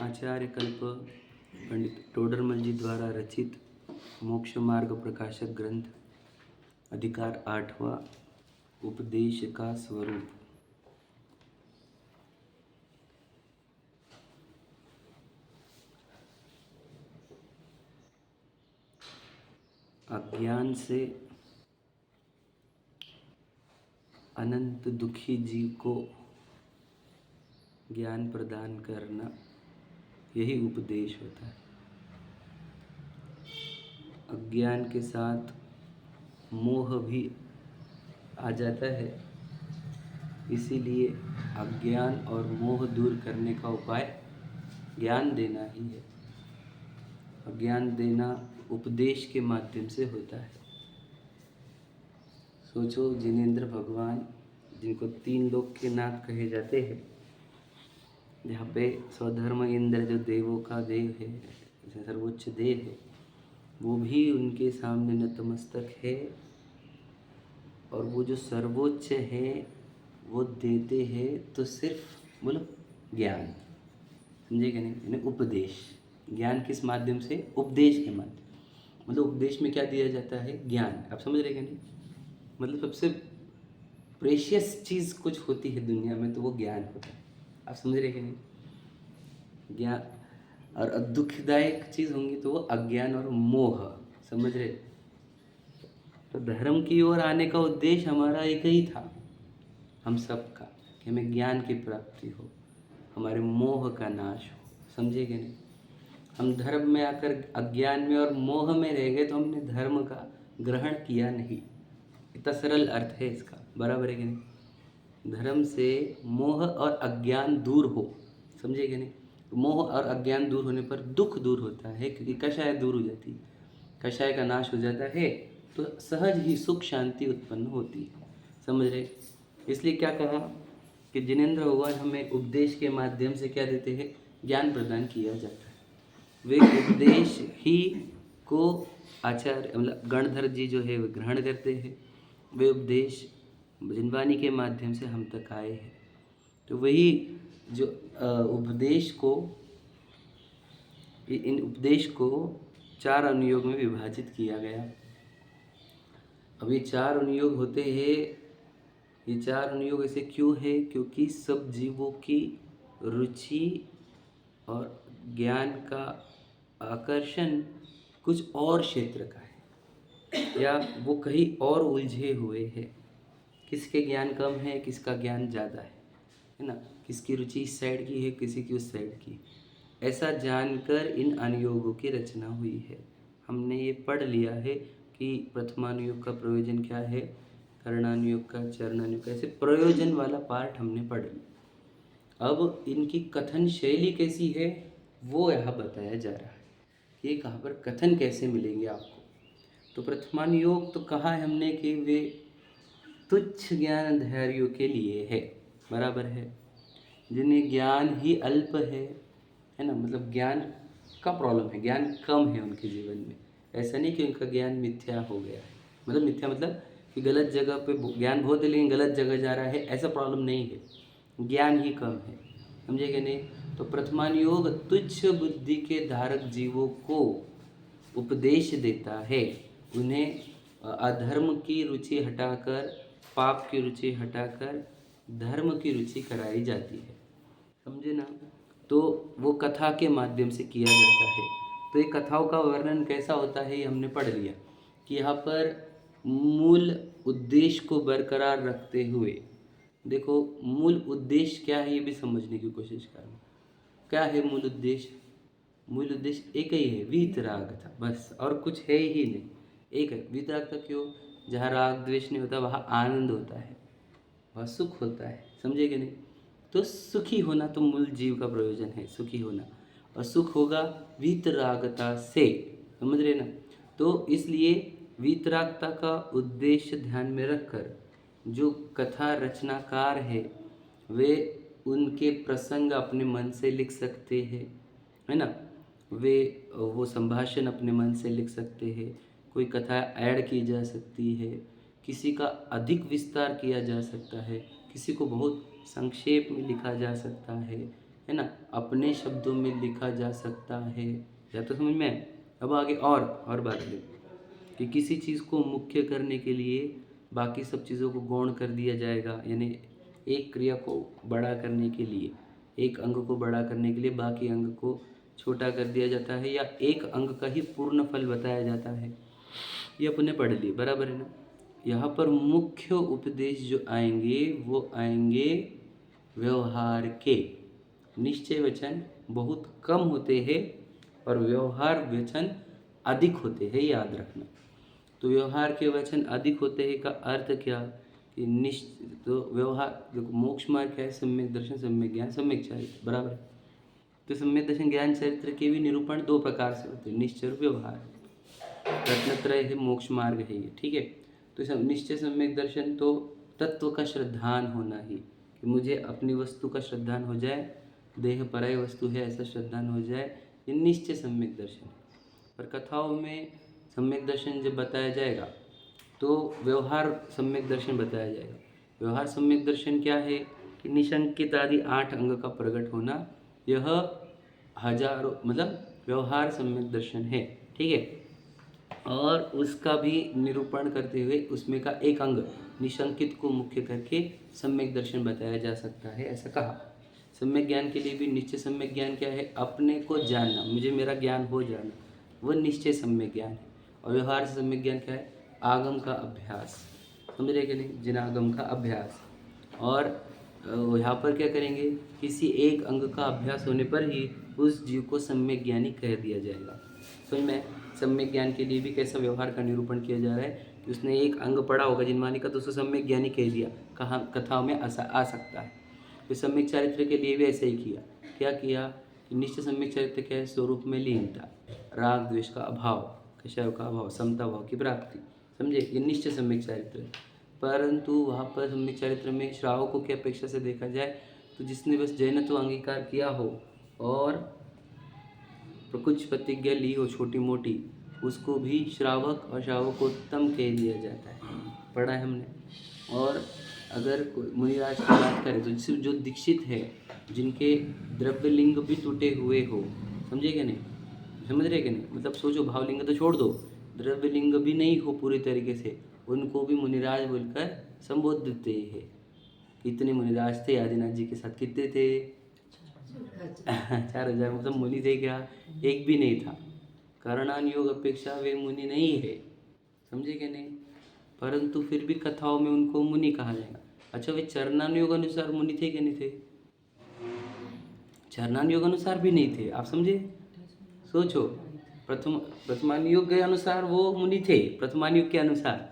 आचार्य कल्प पंडित टोडरमल जी द्वारा रचित मोक्ष मार्ग प्रकाशक ग्रंथ अधिकार 8वां उपदेश का स्वरूप। अज्ञान से अनंत दुखी जीव को ज्ञान प्रदान करना, यही उपदेश होता है। अज्ञान के साथ मोह भी आ जाता है, इसीलिए अज्ञान और मोह दूर करने का उपाय ज्ञान देना ही है। अज्ञान देना उपदेश के माध्यम से होता है। सोचो, जिनेंद्र भगवान, जिनको 3 लोक के नाथ कहे जाते हैं, जहाँ पे स्वधर्म इंद्र जो देवों का देव है, सर्वोच्च देव है, वो भी उनके सामने नतमस्तक है। और वो जो सर्वोच्च है वो देते हैं तो सिर्फ बोलो ज्ञान, समझे क्या नहीं? यानी उपदेश। ज्ञान किस माध्यम से? उपदेश के माध्यम। मतलब उपदेश में क्या दिया जाता है? ज्ञान। आप समझ रहे क्या नहीं? मतलब सबसे प्रेशियस चीज़ कुछ होती है दुनिया में तो वो ज्ञान होता है। आप समझ रहे क्या नहीं? ज्ञान। और दुखदायक चीज़ होंगी तो वो अज्ञान और मोह। समझ रहे? तो धर्म की ओर आने का उद्देश्य हमारा एक ही था, हम सब का, कि हमें ज्ञान की प्राप्ति हो, हमारे मोह का नाश हो। समझे कि नहीं? हम धर्म में आकर अज्ञान में और मोह में रह गए तो हमने धर्म का ग्रहण किया नहीं। इतना सरल अर्थ है इसका, बराबर है कि नहीं? धर्म से मोह और अज्ञान दूर हो, समझे कि नहीं? मोह और अज्ञान दूर होने पर दुख दूर होता है, क्योंकि कषाय दूर हो जाती है, कषाय का नाश हो जाता है, तो सहज ही सुख शांति उत्पन्न होती है। समझ रहे? इसलिए क्या कहा कि जिनेंद्र भगवान हमें उपदेश के माध्यम से क्या देते हैं? ज्ञान प्रदान किया जाता है। वे उपदेश ही को आचार्य मतलब गणधर जी जो है वे ग्रहण करते हैं। वे उपदेश जिनवाणी के माध्यम से हम तक आए हैं। तो वही जो उपदेश को, इन उपदेश को 4 अनुयोग में विभाजित किया गया। अब ये 4 अनुयोग होते हैं। ये 4 अनुयोग ऐसे क्यों है? क्योंकि सब जीवों की रुचि और ज्ञान का आकर्षण कुछ और क्षेत्र का है, या वो कहीं और उलझे हुए हैं। किसके ज्ञान कम है, किसका ज्ञान ज़्यादा है ना? किसकी रुचि इस साइड की है, किसी की उस साइड की। ऐसा जानकर इन अनुयोगों की रचना हुई है। हमने ये पढ़ लिया है कि प्रथमानुयोग का प्रयोजन क्या है, करणानुयोग का, चरणानुयोग का, ऐसे प्रयोजन वाला पार्ट हमने पढ़ लिया। अब इनकी कथन शैली कैसी है वो यहाँ बताया जा रहा है कि कहाँ पर कथन कैसे मिलेंगे आपको। तो प्रथमानुयोग तो कहा है हमने कि वे तुच्छ ज्ञान धारियों के लिए है, बराबर है, जिन्हें ज्ञान ही अल्प है ना? मतलब ज्ञान का प्रॉब्लम है, ज्ञान कम है उनके जीवन में। ऐसा नहीं कि उनका ज्ञान मिथ्या हो गया है, मतलब मिथ्या मतलब कि गलत जगह पे ज्ञान बहुत है लेकिन गलत जगह जा रहा है, ऐसा प्रॉब्लम नहीं है, ज्ञान ही कम है। समझे कि नहीं? तो प्रथमानुयोग तुच्छ बुद्धि के धारक जीवों को उपदेश देता है। उन्हें अधर्म की रुचि हटाकर, पाप की रुचि हटाकर धर्म की रुचि कराई जाती है। समझे ना? तो वो कथा के माध्यम से किया जाता है। तो ये कथाओं का वर्णन कैसा होता है ये हमने पढ़ लिया कि यहाँ पर मूल उद्देश्य को बरकरार रखते हुए, देखो मूल उद्देश्य क्या है ये भी समझने की कोशिश करना। क्या है मूल उद्देश्य? मूल उद्देश्य एक ही है, वीतरागता, बस, और कुछ है ही नहीं। एक है वीतरागता। क्यों? जहाँ राग द्वेष नहीं होता वहाँ आनंद होता है, वहाँ सुख होता है। समझे कि नहीं? तो सुखी होना तो मूल जीव का प्रयोजन है, सुखी होना, और सुख होगा वीतरागता से। समझ रहे ना? तो इसलिए वीतरागता का उद्देश्य ध्यान में रखकर जो कथा रचनाकार है वे उनके प्रसंग अपने मन से लिख सकते हैं, है ना? वे वो संभाषण अपने मन से लिख सकते हैं, कोई कथा ऐड की जा सकती है, किसी का अधिक विस्तार किया जा सकता है, किसी को बहुत संक्षेप में लिखा जा सकता है, है ना, अपने शब्दों में लिखा जा सकता है। या तो समझ में आए? अब आगे और बात ले कि किसी चीज़ को मुख्य करने के लिए बाकी सब चीज़ों को गौण कर दिया जाएगा, यानी एक क्रिया को बड़ा करने के लिए, एक अंग को बड़ा करने के लिए बाकी अंग को छोटा कर दिया जाता है, या एक अंग का ही पूर्ण फल बताया जाता है। ये अपने पढ़ लिए, बराबर है ना। यहाँ पर मुख्य उपदेश जो आएंगे वो आएंगे व्यवहार के। निश्चय वचन बहुत कम होते हैं और व्यवहार वचन अधिक होते हैं, याद रखना। तो व्यवहार के वचन अधिक होते हैं का अर्थ क्या कि तो व्यवहार, देखो मोक्ष मार्ग क्या है? सम्यक दर्शन, सम्यक ज्ञान, सम्यक चरित्र, बराबर है। तो सम्यक दर्शन ज्ञान चरित्र के भी निरूपण दो प्रकार से होते हैं, निश्चय और व्यवहार। रत्नत्रय है, मोक्ष मार्ग है ये, ठीक है। तो निश्चय सम्यक दर्शन तो तत्व का श्रद्धान होना ही, कि मुझे अपनी वस्तु का श्रद्धान हो जाए, देह पराय वस्तु है ऐसा श्रद्धान हो जाए, ये निश्चय सम्यक दर्शन है। पर कथाओं में सम्यक दर्शन जब बताया जाएगा तो व्यवहार सम्यक दर्शन बताया जाएगा। व्यवहार सम्यक दर्शन क्या है कि निशंकित आदि 8 अंग का प्रकट होना, यह हजारों मतलब व्यवहार सम्यक दर्शन है, ठीक है। और उसका भी निरूपण करते हुए उसमें का एक अंग निशंकित को मुख्य करके सम्यक दर्शन बताया जा सकता है, ऐसा कहा। सम्यक ज्ञान के लिए भी निश्चय सम्यक ज्ञान क्या है? अपने को जानना, मुझे मेरा ज्ञान हो जाना, वह निश्चय सम्यक ज्ञान है। और व्यवहार से सम्यक ज्ञान क्या है? आगम का अभ्यास, समझ रहे कि नहीं? जिनागम का अभ्यास। और यहाँ पर क्या करेंगे? किसी एक अंग का अभ्यास होने पर ही उस जीव को सम्यक ज्ञानी कह दिया जाएगा। समझ में? सम्यक ज्ञान के लिए भी कैसा व्यवहार का निरूपण किया जा रहा है कि उसने एक अंग पढ़ा होगा जिनवानी का, तो उसको सम्यक ज्ञानी कह दिया, कहाँ कथाओं में आ सकता है। तो सम्यक चरित्र के लिए भी ऐसे ही किया। क्या किया कि निश्चय सम्यक चरित्र क्या है? स्वरूप में लीनता, राग द्वेष का अभाव, कषाय का अभाव, समता भाव की प्राप्ति, समझे? ये निश्चय सम्यक चरित्र। परंतु वहाँ पर सम्यक चरित्र में श्रावकों की अपेक्षा से देखा जाए तो जिसने बस जैनत्व अंगीकार किया हो और कुछ प्रतिज्ञा ली हो छोटी मोटी, उसको भी श्रावक और श्रावकोत्तम कह दिया जाता है, पढ़ा है हमने। और अगर मुनिराज की बात करें तो जो दीक्षित है, जिनके द्रव्यलिंग भी टूटे हुए हो, समझे क्या नहीं? समझ रहे कि नहीं? मतलब सोचो, भावलिंग तो छोड़ दो, द्रव्यलिंग भी नहीं हो पूरी तरीके से, उनको भी मुनिराज बोलकर संबोधते हैं। कितने मुनिराज थे आदिनाथ जी के साथ? कितने थे? 4000। मतलब मुनि थे क्या? एक भी नहीं था। करणान योग अपेक्षा वे मुनि नहीं है, समझे क्या नहीं? परंतु फिर भी कथाओं में उनको मुनि कहा जाएगा। अच्छा, वे चरणान योग अनुसार मुनि थे क्या नहीं थे? चरणान योग अनुसार भी नहीं थे, आप समझे? सोचो, प्रथमान योग के अनुसार वो मुनि थे, प्रथमान योग के अनुसार।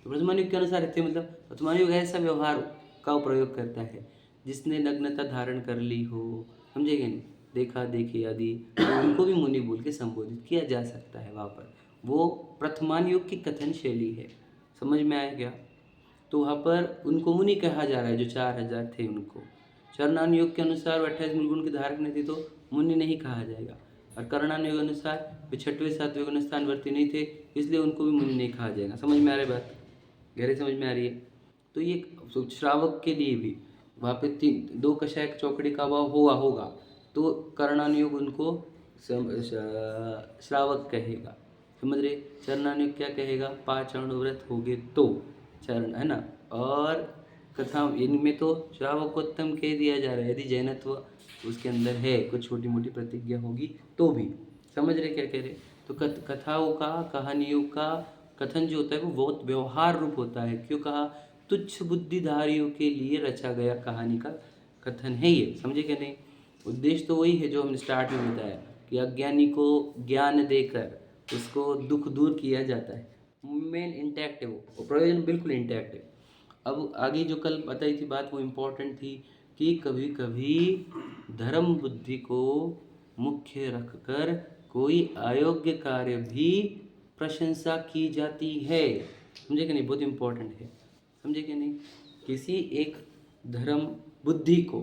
तो प्रथमान योग के अनुसार थे, मतलब प्रथमान योग ऐसा व्यवहार का प्रयोग करता है जिसने नग्नता धारण कर ली हो, समझे क्या नहीं? देखा देखी आदि, तो उनको भी मुनि बोल के संबोधित किया जा सकता है। वहाँ पर वो प्रथमान योग की कथन शैली है, समझ में आया क्या? तो वहाँ पर उनको मुनि कहा जा रहा है, जो 4000 थे उनको। चरणान योग के अनुसार 28 मूल गुण के धारक नहीं थे तो मुनि नहीं कहा जाएगा। और करणान योग अनुसार वे 6वें 7वें गुण स्थानवर्ती नहीं थे, इसलिए उनको भी मुनि नहीं कहा जाएगा। समझ में आ रही बात? गहरे समझ में आ रही है? तो ये श्रावक के लिए भी वहाँ पे 2 कषाय चौकड़ी का अभाव हुआ होगा तो करणान योग उनको श्रावक कहेगा, समझ रहे? चरणान योग क्या कहेगा? 5 चरण व्रत हो गए तो चरण, है ना। और कथा इनमें तो श्रावकोत्तम कह दिया जा रहा है, यदि जैनत्व उसके अंदर है, कुछ छोटी मोटी प्रतिज्ञा होगी तो भी, समझ रहे क्या कह रहे? तो कथाओं का, कहानियों का कथन जो होता है वो बहुत व्यवहार रूप होता है। क्यों कहा? तुच्छ बुद्धिधारियों के लिए रचा गया कहानी का कथन है ये, समझे क्या नहीं? उद्देश्य तो वही है जो हमने स्टार्ट में बताया कि अज्ञानी को ज्ञान देकर उसको दुख दूर किया जाता है। मेन इंटैक्ट है, वो प्रयोजन बिल्कुल इंटैक्ट है। अब आगे जो कल बताई थी बात वो इम्पोर्टेंट थी कि कभी कभी धर्म बुद्धि को मुख्य रखकर कोई अयोग्य कार्य भी प्रशंसा की जाती है, समझे कि नहीं? बहुत इम्पोर्टेंट है, समझे कि नहीं? किसी एक धर्म बुद्धि को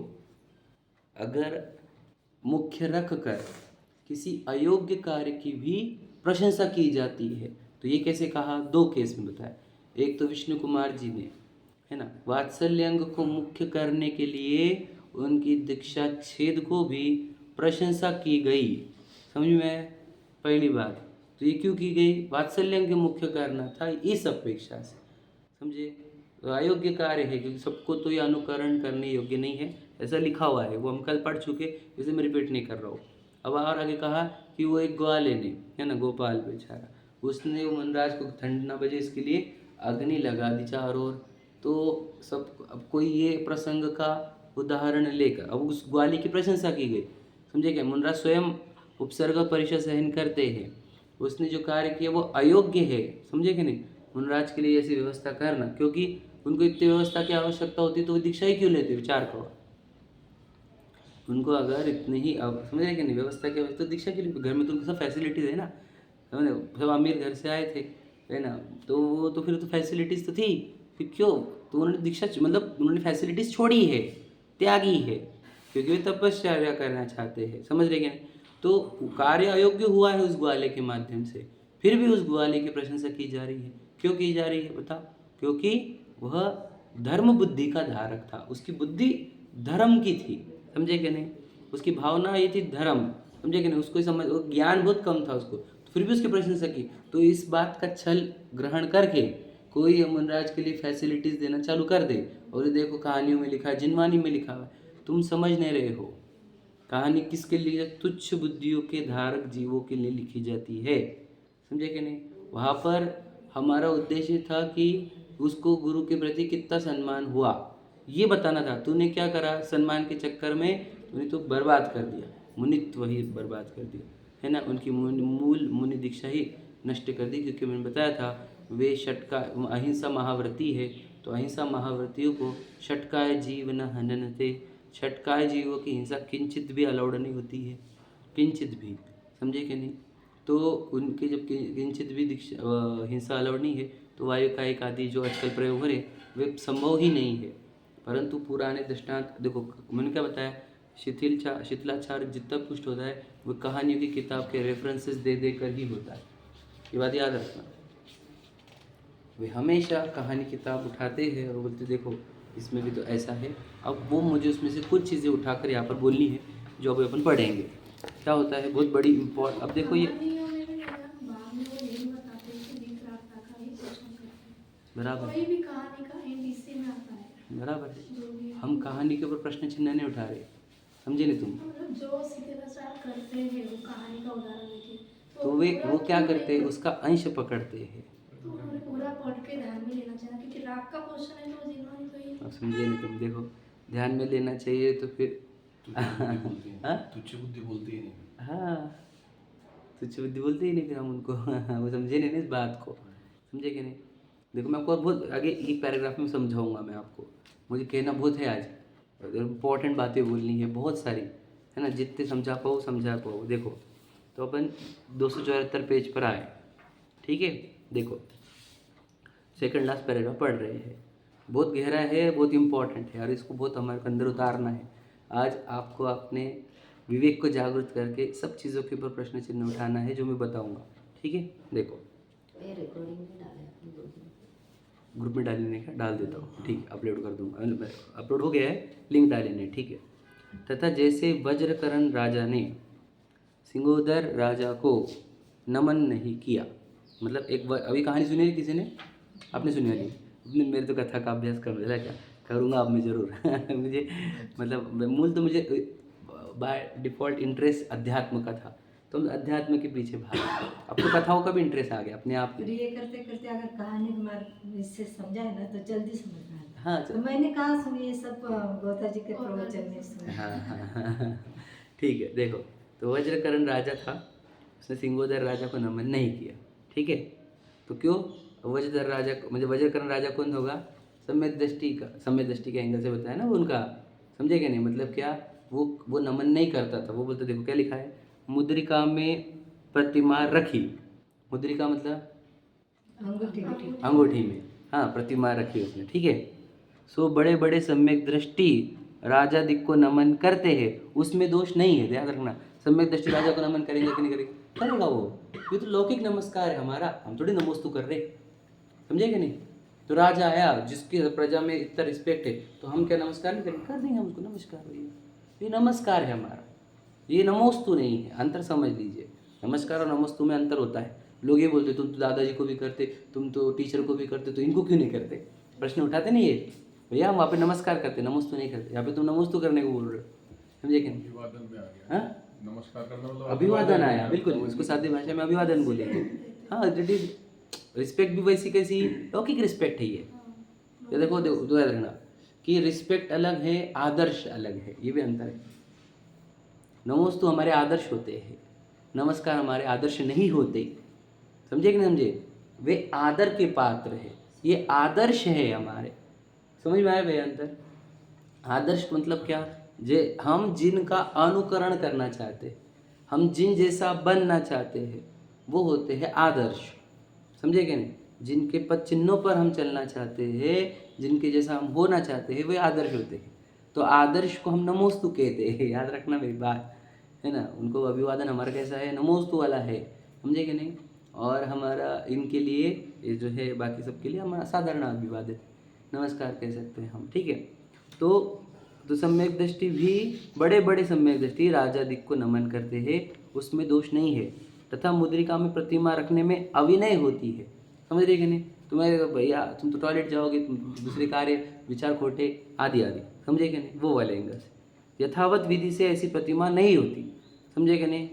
अगर मुख्य रख कर किसी अयोग्य कार्य की भी प्रशंसा की जाती है, तो ये कैसे कहा? 2 केस में बताया। एक तो विष्णु कुमार जी ने, है ना, वात्सल्य अंग को मुख्य करने के लिए उनकी दीक्षा छेद को भी प्रशंसा की गई। समझ में? पहली बात तो ये क्यों की गई? वात्सल्य के मुख्य कारण था इस अपेक्षा से। समझे? तो अयोग्य कार्य है क्योंकि सबको तो ये अनुकरण करने योग्य नहीं है, ऐसा लिखा हुआ है, वो हम कल पढ़ चुके, इसे मैं रिपीट नहीं कर रहा हूँ। अब और आगे कहा कि वो एक ग्वाले ने, है ना, गोपाल बेचारा, उसने वनराज को ठंड ना बजे इसके लिए अग्नि लगा दी चारों ओर। तो सब अब कोई ये प्रसंग का उदाहरण लेकर अब उस ग्वाले की प्रशंसा की गई। समझे क्या? मुनराज स्वयं उपसर्ग परिचय सहन करते हैं, उसने जो कार्य किया वो अयोग्य है। समझे कि नहीं? मुनराज के लिए ऐसी व्यवस्था करना, क्योंकि उनको इतनी व्यवस्था की आवश्यकता होती तो वो दीक्षा ही क्यों लेते? विचार करो, उनको अगर इतनी ही अब समझ रहे कि नहीं व्यवस्था की आवश्यकता, तो दीक्षा के लिए घर में तो उनको सब फैसिलिटीज़ है ना, समझ रहे? सब अमीर घर से आए थे, है ना, तो वो तो फिर तो फैसिलिटीज़ तो थी, फिर क्यों? तो उन्होंने दीक्षा मतलब उन्होंने फैसिलिटीज़ छोड़ी है, त्यागी है, क्योंकि वे तपस्या करना चाहते हैं। समझ रहे कि नहीं? तो कार्य अयोग्य हुआ है उस ग्वाले के माध्यम से, फिर भी उस ग्वाले की प्रशंसा की जा रही है। क्यों की जा रही है बताओ? क्योंकि वह धर्म बुद्धि का धारक था, उसकी बुद्धि धर्म की थी। समझे कि नहीं? उसकी भावना ये थी धर्म। समझे कि नहीं? उसको समझ, वो ज्ञान बहुत कम था उसको, तो फिर भी उसकी प्रशंसा की। तो इस बात का छल ग्रहण करके कोई यमनराज के लिए फैसिलिटीज़ देना चालू कर दे, और ये देखो कहानियों में लिखा है, जिनवानी में लिखा है, तुम समझ नहीं रहे हो। कहानी किसके लिए? तुच्छ बुद्धियों के धारक जीवों के लिए लिखी जाती है। समझे कि नहीं? वहाँ पर हमारा उद्देश्य था कि उसको गुरु के प्रति कितना सम्मान हुआ ये बताना था। तूने क्या करा? सम्मान के चक्कर में तूने तो बर्बाद कर दिया, मुनित्व ही बर्बाद कर दिया, है ना, उनकी मूल मुनि दीक्षा ही नष्ट कर दी। क्योंकि मैंने बताया था वे षटका अहिंसा महाव्रती है, तो अहिंसा महाव्रतियों को षटकाय जीव न हननते, षटकाय जीवों की हिंसा किंचित भी अलाउड नहीं होती है, किंचित भी। समझे कि नहीं? तो उनके जब किंचित भी हिंसा अलाउड नहीं है, तो वायु का एक आदि जो आजकल प्रयोग हो रहे वे संभव ही नहीं है। परंतु पुराने दृष्टांत देखो, मैंने क्या बताया, शिथिलाचार जितना पुष्ट होता है वो कहानियों की किताब के रेफरेंसेस दे दे कर ही होता है। ये बात याद रखना। वे हमेशा कहानी किताब उठाते हैं और बोलते देखो इसमें भी तो ऐसा है। अब वो मुझे उसमें से कुछ चीज़ें उठाकर यहाँ पर बोलनी है जो अभी अपन पढ़ेंगे। क्या होता है बहुत बड़ी इम्पोर्ट, अब देखो ये बराबर है, बराबर है। हम कहानी के ऊपर प्रश्न चिन्ह नहीं उठा रहे, समझे नहीं तुम? जो शिथिलाचार करते हैं वो कहानी का उदाहरण लेके, तो वे वो क्या करते हैं? उसका अंश पकड़ते हैं। तो उन्होंने पूरा पढ़ के ध्यान में लेना चाहिए, क्योंकि राग का पोषण है तो जिन्होंने तो ये अब समझे नहीं तुम? देखो ध्यान में लेना चाहिए तो फिर तुच्छ बुद्धि बोलती ही नहीं। हाँ, तुच्छ बुद्धि बोलते ही नहीं फिर हम उनको वो समझे नहीं ना इस बात को। समझे कि नहीं? देखो मैं आपको बहुत आगे एक पैराग्राफ में समझाऊंगा मैं आपको, मुझे कहना बहुत है आज, इम्पोर्टेंट बातें बोलनी है बहुत सारी, है ना, जितने समझा पाओ। देखो तो अपन 274 पेज पर आए, ठीक है? देखो सेकंड लास्ट पैराग्राफ पढ़ रहे हैं, बहुत गहरा है, बहुत इम्पोर्टेंट है और इसको बहुत हमारे अंदर उतारना है। आज आपको अपने विवेक को जागृत करके सब चीज़ों के ऊपर प्रश्न चिन्ह उठाना है जो मैं बताऊंगा, ठीक है? देखो ग्रुप में डालने का डाल देता हूँ, ठीक है, अपलोड कर दूँगा, अपलोड हो गया है, लिंक डालने, ठीक है? तथा जैसे वज्रकरण राजा ने सिंगोदर राजा को नमन नहीं किया, मतलब एक अभी कहानी सुनी है किसी ने? आपने सुनी होगी? अपने मेरे तो कथा का अभ्यास कर रहा क्या करूँगा अब मैं ज़रूर मुझे मतलब मूल तो मुझे बाय डिफ़ॉल्ट इंटरेस्ट अध्यात्म का था, तो हम अध्यात्म के पीछे भागे, अब तो कथाओं का भी इंटरेस्ट आ गया अपने आप में। ये करते करते अगर कहानी को इससे समझाए ना तो जल्दी समझ में आता है। हाँ तो मैंने कहा सुनी ये सब गौता जी के प्रवचन में सुना। हाँ ठीक है। देखो तो वज्रकरण राजा था, उसने सिंगोदर राजा को नमन नहीं किया, ठीक है? तो क्यों? वज्रधर राजा को मतलब वज्रकरण राजा कौन होगा? सम्यक दृष्टि के एंगल से बताया ना वो उनका, समझे क्या नहीं? मतलब क्या वो नमन नहीं करता था, वो बोलते देखो क्या लिखा है, मुद्रिका में प्रतिमा रखी, मुद्रिका मतलब अंगूठी में, हाँ, प्रतिमा रखी उसने, ठीक है? सो बड़े बड़े सम्यक दृष्टि राजा दिक को नमन करते हैं, उसमें दोष नहीं है, ध्यान रखना। सम्यक दृष्टि राजा को नमन करेंगे कि नहीं करेंगे? करेगा वो, ये तो लौकिक नमस्कार है हमारा, हम थोड़ी नमोस्तु कर रहे, समझे कि नहीं? तो राजा आया जिसकी प्रजा में इतना रिस्पेक्ट है, तो हम क्या नमस्कार नहीं करेंगे? कर देंगे हम उसको नमस्कार भैया, ये नमस्कार है हमारा, ये नमोस्तु नहीं है। अंतर समझ लीजिए, नमस्कार और नमोस्तु में अंतर होता है। लोग ये बोलते तुम तो दादाजी को भी करते, तुम तो टीचर को भी करते, तो इनको क्यों नहीं करते? प्रश्न उठाते नहीं ये भैया, हम वहाँ पे नमस्कार करते, नमोस्तु नहीं करते। यहाँ पे तुम नमोस्तु करने को बोल रहे हो, समझे क्या? अभिवादन में आ गया। हाँ, नमस्कार करना मतलब अभिवादन आया, बिल्कुल इसको सादी भाषा में अभिवादन बोलेंगे। हाँ, दैट इज रिस्पेक्ट भी वैसी कैसी लौकिक रिस्पेक्ट है ये देखो दो याद रखना कि रिस्पेक्ट अलग है, आदर्श अलग है, ये भी अंतर है। नमोस्तु हमारे आदर्श होते हैं, नमस्कार हमारे आदर्श नहीं होते, समझे कि नहीं समझे? वे आदर के पात्र है, ये आदर्श है हमारे। समझ में आया भैया अंतर? आदर्श मतलब क्या? जे हम जिनका अनुकरण करना चाहते हैं, हम जिन जैसा बनना चाहते हैं, वो होते हैं आदर्श, समझे कि नहीं? जिनके पद चिन्हों पर हम चलना चाहते हैं, जिनके जैसा हम होना चाहते हैं, वे आदर्श होते हैं। तो आदर्श को हम नमोस्तु कहते हैं, याद रखना मेरी बात, है ना? उनको अभिवादन हमारा कैसा है? नमोस्तु वाला है, समझे कि नहीं? और हमारा इनके लिए ये जो है बाकी सबके लिए हमारा साधारण अभिवादन नमस्कार कह सकते हैं हम, ठीक है? तो सम्यक दृष्टि भी, बड़े बड़े सम्यक दृष्टि राजाधिक को नमन करते हैं, उसमें दोष नहीं है। तथा मुद्रिका में प्रतिमा रखने में अविनय होती है, समझ रहे कि नहीं? तुम्हें भैया तुम तो टॉयलेट जाओगे, तुम दूसरे कार्य विचार खोटे आदि आदि, समझे कि नहीं? वो वाले एंगल से यथावत विधि से ऐसी प्रतिमा नहीं होती, समझे कि नहीं?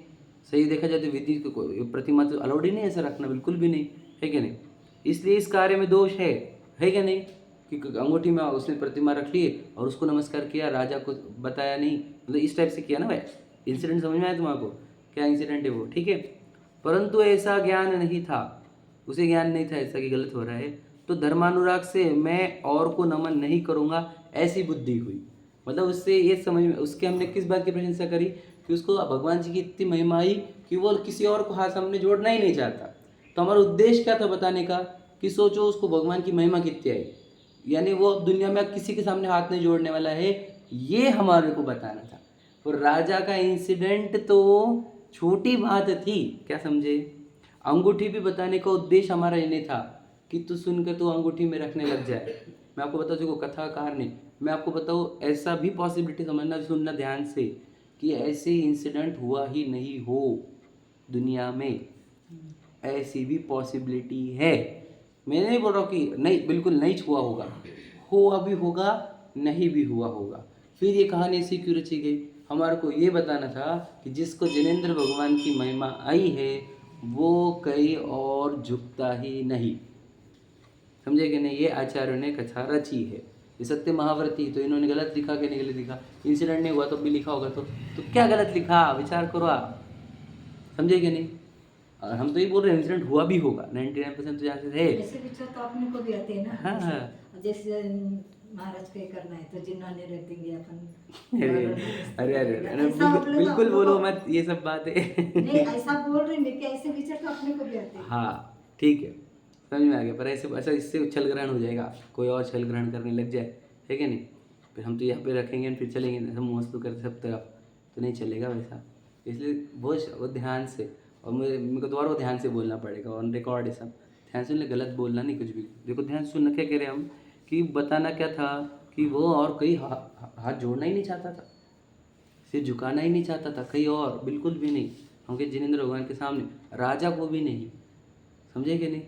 सही देखा जाए तो विधि को प्रतिमा तो अलाउड ही नहीं ऐसा रखना, बिल्कुल भी नहीं, है कि नहीं? इसलिए इस कार्य में दोष है कि नहीं? कि अंगूठी में उसने प्रतिमा रख ली और उसको नमस्कार किया, राजा को बताया नहीं, मतलब इस टाइप से किया ना भाई। इंसिडेंट समझ में आया तुम्हारे को? क्या इंसिडेंट है वो, ठीक है? परंतु ऐसा ज्ञान नहीं था, उसे ज्ञान नहीं था ऐसा कि गलत हो रहा है, तो धर्मानुराग से मैं और को नमन नहीं करूँगा ऐसी बुद्धि हुई। मतलब उससे ये समझ में, उसके हमने किस बात की प्रशंसा करी कि उसको भगवान जी की इतनी महिमा आई कि वो किसी और को हाथ सामने जोड़ना ही नहीं चाहता। तो हमारा उद्देश्य क्या था बताने का? कि सोचो उसको भगवान की महिमा कितनी आई, यानी वो दुनिया में किसी के सामने हाथ नहीं जोड़ने वाला है, ये हमारे को बताना था। और राजा का इंसिडेंट तो छोटी बात थी, क्या समझे? अंगूठी भी बताने का उद्देश्य हमारा ये नहीं था कि तू सुनकर तू अंगूठी में रखने लग जाए। मैं आपको बताऊँ, देखो कथाकार ने, मैं आपको बताऊँ ऐसा भी पॉसिबिलिटी समझना, सुनना ध्यान से, कि ऐसे इंसिडेंट हुआ ही नहीं हो दुनिया में, ऐसी भी पॉसिबिलिटी है। मैं नहीं बोल रहा हूँ कि नहीं, बिल्कुल नहीं हुआ होगा, हुआ भी होगा, नहीं भी हुआ होगा। फिर ये कहानी ऐसी क्यों रची गई? हमारे को ये बताना था कि जिसको जिनेंद्र भगवान की महिमा आई है वो कहीं और झुकता ही नहीं, समझे कि नहीं? ये आचार्यों ने कथा रची है, ये सत्य महाव्रती, तो इन्होंने गलत लिखा कि नहीं गलत लिखा? इंसिडेंट नहीं हुआ तो भी लिखा होगा, तो क्या गलत लिखा? विचार करो आप, समझे कि नहीं? और हम तो ये बोल रहे हैं इंसिडेंट हुआ भी होगा, 99% तो चांसेस है। ऐसे विचार तो अपने को भी आते हैं ना। हाँ, हाँ। जैसे महाराज को ये करना है तो जिन्होंने रख देंगे अपन। अरे ऐसा बोलो तो बिल्कुल अपने बोलो को- मत, ये सब बातें। नहीं, ऐसा बोल रहे हैं कि ऐसे विचार तो अपने को भी आते हैं। हाँ ठीक है, समझ में आ गया। पर ऐसा इससे छल ग्रहण हो जाएगा, कोई और छल ग्रहण करने लग जाए, है कि नहीं? फिर हम तो यहाँ पे रखेंगे फिर चलेंगे, हम मस्त करते सब तरफ, तो नहीं चलेगा वैसा। इसलिए वो ध्यान से, और मेरे को दोबारा वो ध्यान से बोलना पड़ेगा, ऑन रिकॉर्ड है सब, ध्यान से गलत बोलना नहीं कुछ भी। देखो ध्यान से सुनना, क्या कह रहे हैं हम, कि बताना क्या था कि वो और कहीं हाथ जोड़ना ही नहीं चाहता था, सिर झुकाना ही नहीं चाहता था कहीं और, बिल्कुल भी नहीं। हम के जिनेंद्र भगवान के सामने, राजा को भी नहीं, समझे कि नहीं?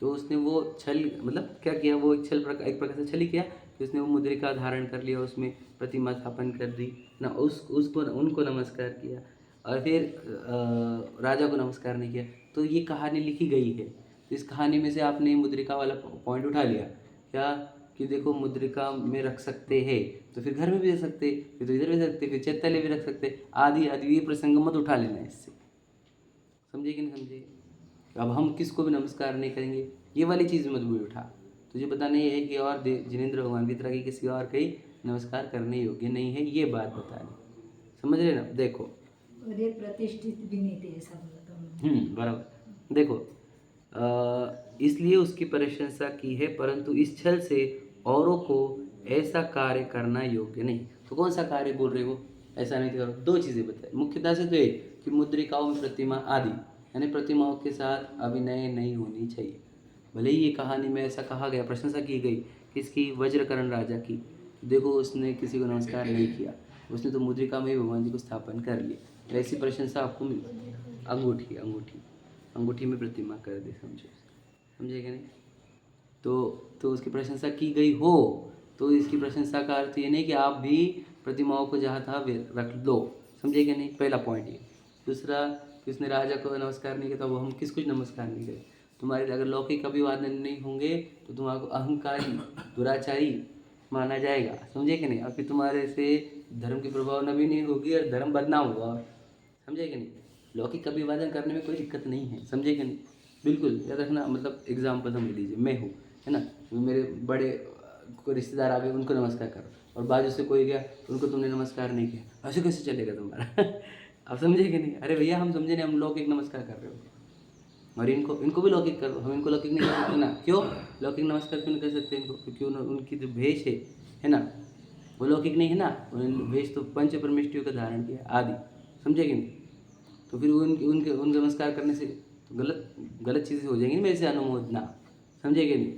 तो उसने वो छल, मतलब क्या किया, वो एक प्रकार से छल ही किया कि उसने वो मुद्रिका धारण कर लिया, उसमें प्रतिमा स्थापन कर दी ना, उसको उनको नमस्कार किया, और फिर राजा को नमस्कार नहीं किया। तो ये कहानी लिखी गई है, तो इस कहानी में से आपने मुद्रिका वाला पॉइंट उठा लिया क्या, कि देखो मुद्रिका में रख सकते हैं तो फिर घर में भी रख सकते, फिर तो इधर भी रख सकते, फिर चैत्यालय भी रख सकते, आदि आदि, ये प्रसंग मत उठा लेना इससे, समझे कि नहीं समझे? अब हम किसको भी नमस्कार नहीं करेंगे, ये वाली चीज़ मत भी उठा। तुझे बताना ये है कि और जिनेंद्र भगवान की तरह की किसी और कहीं नमस्कार करने योग्य नहीं है, ये बात बतानी, समझ रहे ना? देखो और ये प्रतिष्ठित भी नहीं थे, ऐसा बोला था उन्होंने। बराबर। देखो इसलिए उसकी प्रशंसा की है, परंतु इस छल से औरों को ऐसा कार्य करना योग्य नहीं। तो कौन सा कार्य बोल रहे हो? ऐसा नहीं करो। दो चीज़ें बताए मुख्यतः से, तो ये कि मुद्रिकाओं में प्रतिमा आदि, यानी प्रतिमाओं के साथ अभिनय नहीं होनी चाहिए। भले ही ये कहानी में ऐसा कहा गया, प्रशंसा की गई किसकी, वज्रकर्ण राजा की, देखो उसने किसी को नमस्कार नहीं किया, उसने तो मुद्रिका में ही भगवान जी को स्थापन कर लिया। ऐसी प्रशंसा आपको अंगूठी अंगूठी अंगूठी में प्रतिमा कर दे, समझे क्या नहीं। तो उसकी प्रशंसा की गई हो तो इसकी प्रशंसा का अर्थ ये नहीं कि आप भी प्रतिमाओं को जहाँ तहाँ रख लो, समझे क्या नहीं। पहला पॉइंट ये। दूसरा कि उसने राजा को नमस्कार नहीं किया तो हम किसको नमस्कार नहीं करें। तुम्हारे अगर लौकिक अभिवादन नहीं होंगे तो तुम्हारे अहंकारी दुराचारी माना जाएगा, समझे कि नहीं। और फिर तुम्हारे से धर्म की प्रभावना भी नहीं होगी और धर्म बदनाम होगा, समझे कि नहीं। लौकिक अभिवादन करने में कोई दिक्कत नहीं है, समझे कि नहीं, बिल्कुल याद रखना। मतलब एग्जाम्पल समझ लीजिए, मैं हूँ, है ना, मेरे बड़े कोई रिश्तेदार आ गए, उनको नमस्कार करो, और बाजू से कोई गया उनको तुमने नमस्कार नहीं किया, ऐसे कैसे चलेगा तुम्हारा। आप समझे कि नहीं। अरे भैया हम समझे नहीं, हम लौकिक नमस्कार कर रहे हो और इनको भी लौकिक करो, हम इनको लौकिक नहीं कर सकते ना। क्यों लौकिक नमस्कार क्यों नहीं कर सकते इनको, क्योंकि उनकी जो भेष है ना, वो लौकिक नहीं है ना। उन्होंने भेष तो पंच परमेष्टियों का धारण किया आदि, समझे कि नहीं। तो फिर उनके नमस्कार करने से तो गलत चीज़ें हो जाएंगी मेरे से अनुमोदना, समझे कि नहीं।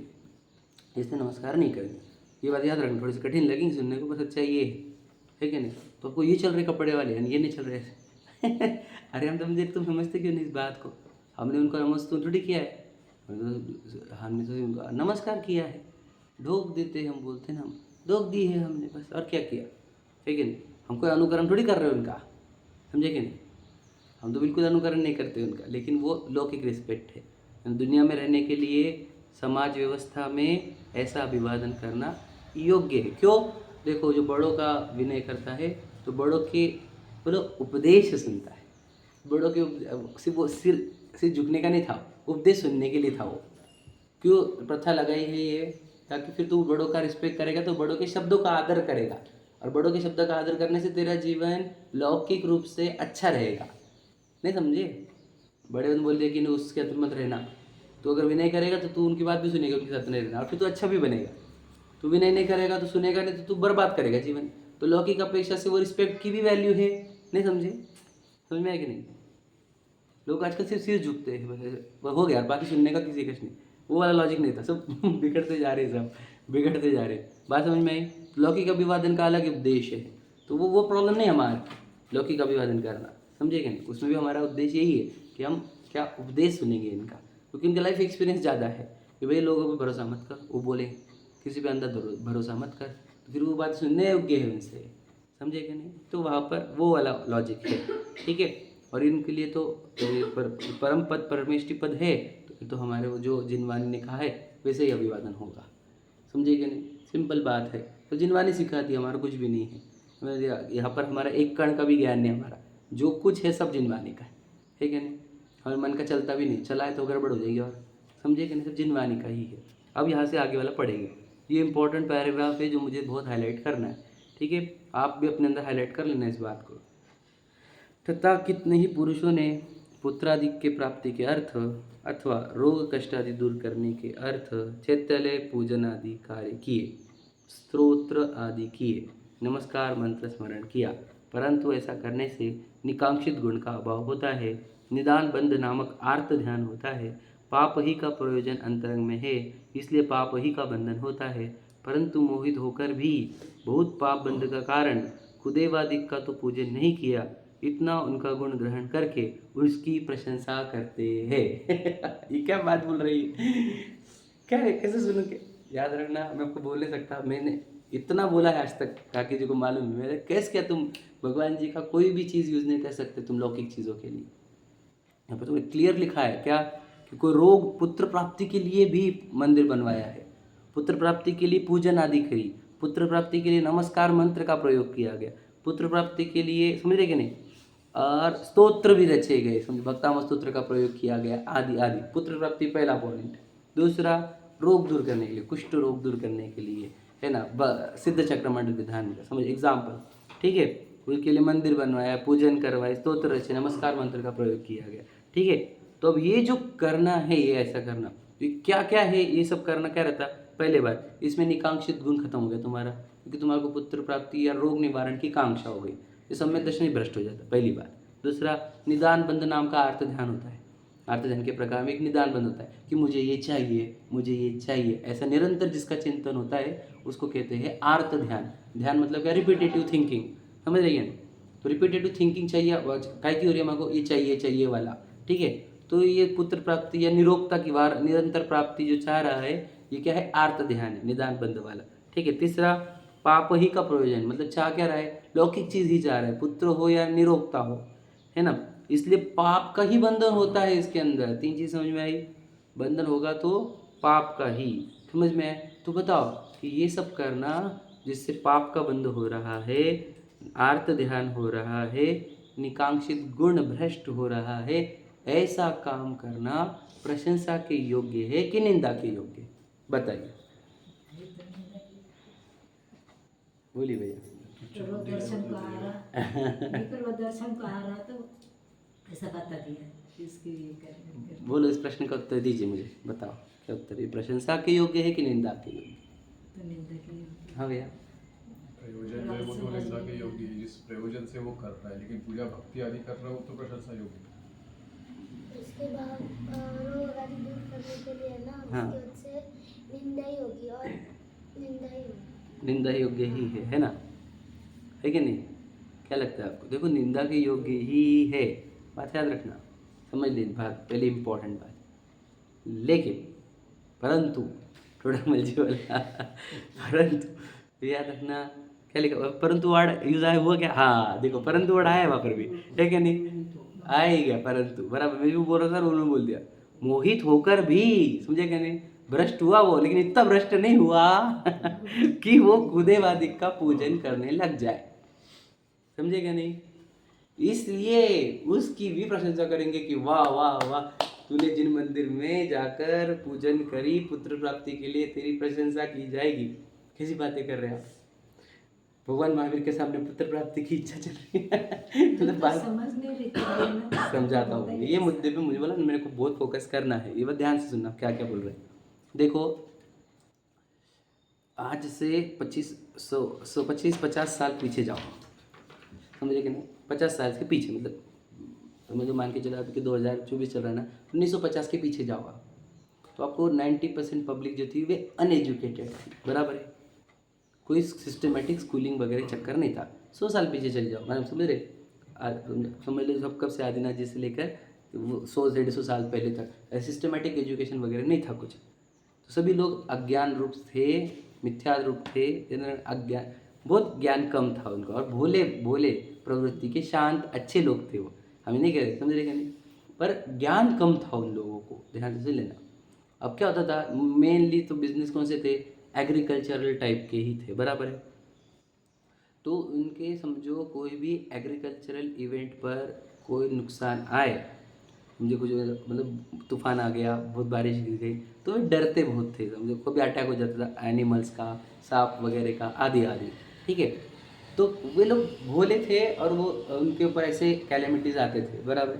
इसलिए नमस्कार नहीं करेंगे, ये बात याद रखना। थोड़ी सी कठिन लगेंगी सुनने को, बस अच्छा ये है कि नहीं। तो आपको ये चल रहे कपड़े वाले यानी ये नहीं चल रहे ऐसे। अरे हम समझे, तुम समझते क्यों नहीं इस बात को। हमने उनको नमस्कार थोड़ी किया है, हमने तो उनका नमस्कार किया है। ढोक देते हम, बोलते ना, हम ढोक दी है हमने, बस और क्या किया, है कि नहीं। हम कोई अनुकरण थोड़ी कर रहे हो उनका, समझे कि नहीं। हम तो बिल्कुल अनुकरण नहीं करते उनका, लेकिन वो लौकिक रिस्पेक्ट है। दुनिया में रहने के लिए समाज व्यवस्था में ऐसा अभिवादन करना योग्य है। क्यों, देखो जो बड़ों का विनय करता है तो बड़ों के उपदेश सुनता है। बड़ों के सिर्फ वो सिर झुकने का नहीं था, उपदेश सुनने के लिए था वो। क्यों प्रथा लगाई है ये, ताकि फिर तू बड़ों का रिस्पेक्ट करेगा तो बड़ों के शब्दों का आदर करेगा, और बड़ों के शब्दों का आदर करने से तेरा जीवन लौकिक रूप से अच्छा रहेगा। नहीं समझे। बड़े बंद बोल दिया कि नहीं उसके साथ मत रहना, तो अगर विनय करेगा तो तू उनकी बात भी सुनेगा, उनके साथ नहीं रहना, और फिर तो अच्छा भी बनेगा। तू विनय नहीं करेगा तो सुनेगा नहीं, तो तू बर्बाद करेगा जीवन। तो लौकिक अपेक्षा से वो रिस्पेक्ट की भी वैल्यू है, नहीं समझे, समझ में आया कि नहीं। लोग आजकल सिर्फ सिर झुकते हैं, बस हो गया, बाकी सुनने का किसी कुछ नहीं। वो वाला लॉजिक नहीं था, सब बिगड़ते जा रहे, सब बिगड़ते जा रहे। बात समझ में आई। लौकिक अभिवादन का अलग उद्देश्य है, तो वो प्रॉब्लम नहीं हमारा लौकिक अभिवादन करना, समझे कि नहीं। उसमें भी हमारा उद्देश्य यही है कि हम क्या उपदेश सुनेंगे इनका, क्योंकि इनका लाइफ एक्सपीरियंस ज़्यादा है कि भाई लोगों पर भरोसा मत कर, वो बोले किसी पे अंदर भरोसा मत कर, तो फिर वो बात सुनने योग्य है उनसे, समझे कि नहीं। तो वहाँ पर वो वाला लॉजिक है, ठीक है। और इनके लिए तो परम पद परमेष्टि पद है, तो हमारे वो जो जिनवानी ने कहा है वैसे ही अभिवादन होगा, समझे कि नहीं। सिंपल बात है। तो जिनवानी सिखाती है, हमारा कुछ भी नहीं है। यहाँ पर हमारा एक कण का भी ज्ञान नहीं, हमारा जो कुछ है सब जिनवानी का है कि नहीं। हमारे मन का चलता भी नहीं, चला है तो गड़बड़ हो जाएगी, और समझे कि नहीं, सब जिनवानी का ही है। अब यहाँ से आगे वाला पढ़ेंगे, ये इंपॉर्टेंट पैराग्राफ है जो मुझे बहुत हाईलाइट करना है, ठीक है। आप भी अपने अंदर हाईलाइट कर लेना इस बात को। तथा कितने ही पुरुषों ने पुत्रादि के प्राप्ति के अर्थ अथवा रोग कष्ट आदि दूर करने के अर्थ चैत्यालय पूजन आदि कार्य किए, स्तोत्र आदि किए, नमस्कार मंत्र स्मरण किया, परंतु ऐसा करने से निकांक्षित गुण का अभाव होता है, निदान बंध नामक आर्त ध्यान होता है, पाप ही का प्रयोजन अंतरंग में है, इसलिए पाप ही का बंधन होता है, परंतु मोहित होकर भी बहुत पाप बंध का कारण खुदेवादिक का तो पूजन नहीं किया, इतना उनका गुण ग्रहण करके उसकी प्रशंसा करते हैं। ये क्या बात बोल रही है, क्या है, कैसे सुनोगे। याद रखना, मैं आपको बोल नहीं सकता, मैंने इतना बोला है आज तक, काकी जी को मालूम है मेरे कैसे क्या तुम भगवान जी का कोई भी चीज़ यूज़ नहीं कर सकते तुम लौकिक चीज़ों के लिए। यहाँ पर तुम्हें क्लियर लिखा है क्या कि कोई रोग पुत्र प्राप्ति के लिए भी मंदिर बनवाया है, पुत्र प्राप्ति के लिए पूजन आदि करी, पुत्र प्राप्ति के लिए नमस्कार मंत्र का प्रयोग किया गया, पुत्र प्राप्ति के लिए, समझ रहे कि नहीं, और स्तोत्र भी रचे गए, समझ भक्ताम स्तोत्र का प्रयोग किया गया आदि आदि। पुत्र प्राप्ति पहला पॉइंट। दूसरा रोग दूर करने के लिए, कुष्ठ रोग दूर करने के लिए, है ना, सिद्ध चक्र मंडल विधान का समझ एग्जाम्पल, ठीक है। उसके लिए मंदिर बनवाया, पूजन करवाए, स्तोत्र रचे, नमस्कार मंत्र का प्रयोग किया गया, ठीक है। तो अब ये जो करना है, ये ऐसा करना, तो क्या क्या है ये सब करना, क्या रहता। पहले बात, इसमें निकांक्षित गुण खत्म हो गया तुम्हारा, क्योंकि तुम्हारे को पुत्र प्राप्ति या रोग निवारण की कांक्षा हो गई, इस सब में दर्शन भ्रष्ट हो जाता, पहली बात। दूसरा, निदान बंध नाम का अर्थ ध्यान होता है, आर्त ध्यान के प्रकार में एक निदान बंद होता है कि मुझे ये चाहिए, मुझे ये चाहिए, ऐसा निरंतर जिसका चिंतन होता है उसको कहते हैं आर्त ध्यान। ध्यान मतलब क्या? रिपीटेटिव थिंकिंग, समझ रही है? तो रिपीटेटिव थिंकिंग चाहिए, काय की हो रही है हमको? ये चाहिए चाहिए वाला, ठीक है। तो ये पुत्र प्राप्ति या निरोगता की वार निरंतर प्राप्ति जो चाह रहा है, ये क्या है? आर्त ध्यान है, निदान बंद वाला, ठीक है। तीसरा, पाप ही का प्रयोजन, मतलब चाह क्या रहा है? लौकिक चीज ही चाह रहा है, पुत्र हो या निरोगता हो, है ना। इसलिए पाप का ही बंधन होता है इसके अंदर। 3 चीज समझ में आई? बंधन होगा तो पाप का ही, समझ में आए? तो बताओ कि ये सब करना जिससे पाप का बंध हो रहा है, आर्त ध्यान हो रहा है, निकांक्षित गुण भ्रष्ट हो रहा है, ऐसा काम करना प्रशंसा के योग्य है कि निंदा के योग्य? बताइए, बोलिए भैया। तो वो दर्शन को आ रहा, लेकिन वो दर्शन को आ रहा तो ऐसा बता दिया इसकी ये करेंगे। बोलो, इस प्रश्न का उत्तर दीजिए मुझे, बताओ क्या उत्तर है? प्रशंसा के योग्य है कि निंदा के योग्य? तो निंदा की हाँ भैया। प्रयोजन में वो तो निंदा के योग्य है, जिस प्रयोजन से वो कर रहा है, लेकिन पूजा भक्ति आदि कर रहा है वो तो प्रशंसा योग्य है। उसके बाद रोग आदि दूर करने के लिए ना हाँ। उसकी ओर से निंदा ही होगी और निंदा ही होगी। निंदा योग्य ही है ना? है कि नहीं? क्या लगता है आपको? देखो, निंदा के योग्य ही है, बात याद रखना, समझ लीजिए बात, पहली इंपॉर्टेंट बात। लेकिन परंतु, थोड़ा मर्जी वाला परंतु याद रखना, क्या लिखा? परंतु वर्ड यूज आया हुआ क्या? हाँ देखो, परंतु वर्ड आया वहाँ पर भी, है कि नहीं? आ ही गया परंतु, बराबर। मैं भी बोल रहा था, उन्होंने बोल दिया। मोहित होकर भी, समझे क्या नहीं? भ्रष्ट हुआ वो, लेकिन इतना भ्रष्ट नहीं हुआ कि वो खुदेवादिक का पूजन करने लग जाए, समझे क्या नहीं? इसलिए उसकी भी प्रशंसा करेंगे कि वाह वाह वाह, तूने जिन मंदिर में जाकर पूजन करी, पुत्र प्राप्ति के लिए तेरी प्रशंसा की जाएगी। कैसी बातें कर रहे हैं आप? भगवान महावीर के सामने पुत्र प्राप्ति की इच्छा चल रही है मतलब बात समझ नहीं रही थी। समझाता हूँ। ये मुद्दे पे मुझे बोला मेरे को बहुत फोकस करना है, ये बात ध्यान से सुनना क्या क्या बोल रहे हैं। देखो, आज से 25-50 साल पीछे जाओ, समझे कि नहीं? 50 साल के पीछे, मतलब तो मैं जो मान के चला कि 2024 चल रहा है ना, 1950 के पीछे जाओ आप, तो आपको 90% पब्लिक जो थी वे अनएजुकेटेड थी, बराबर है। कोई सिस्टमेटिक स्कूलिंग वगैरह चक्कर नहीं था। 100 साल पीछे चल जाओ, मैंने समझ रहे? समझ लो सब कब से, आदिनाथ जी से लेकर 100-150 साल पहले तक सिस्टमेटिक एजुकेशन वगैरह नहीं था कुछ। तो सभी लोग अज्ञान रूप थे, मिथ्या रूप थे, अज्ञान, बहुत ज्ञान कम था उनका, और भोले भोले प्रवृत्ति के शांत अच्छे लोग थे वो, हमें नहीं कह रहे, समझ रहे क्या नहीं? पर ज्ञान कम था उन लोगों को, ध्यान से लेना। अब क्या होता था, मेनली तो बिजनेस कौन से थे? एग्रीकल्चरल टाइप के ही थे, बराबर है। तो उनके समझो कोई भी एग्रीकल्चरल इवेंट पर कोई नुकसान आए, समझो कुछ मतलब तूफान आ गया, बहुत बारिश गिर गई, तो वे डरते बहुत थे, समझो कभी अटैक हो जाता था एनिमल्स का, सांप वगैरह का, आदि आदि, ठीक है। तो वे लोग भोले थे और वो उनके ऊपर ऐसे कैलेमिटीज आते थे, बराबर।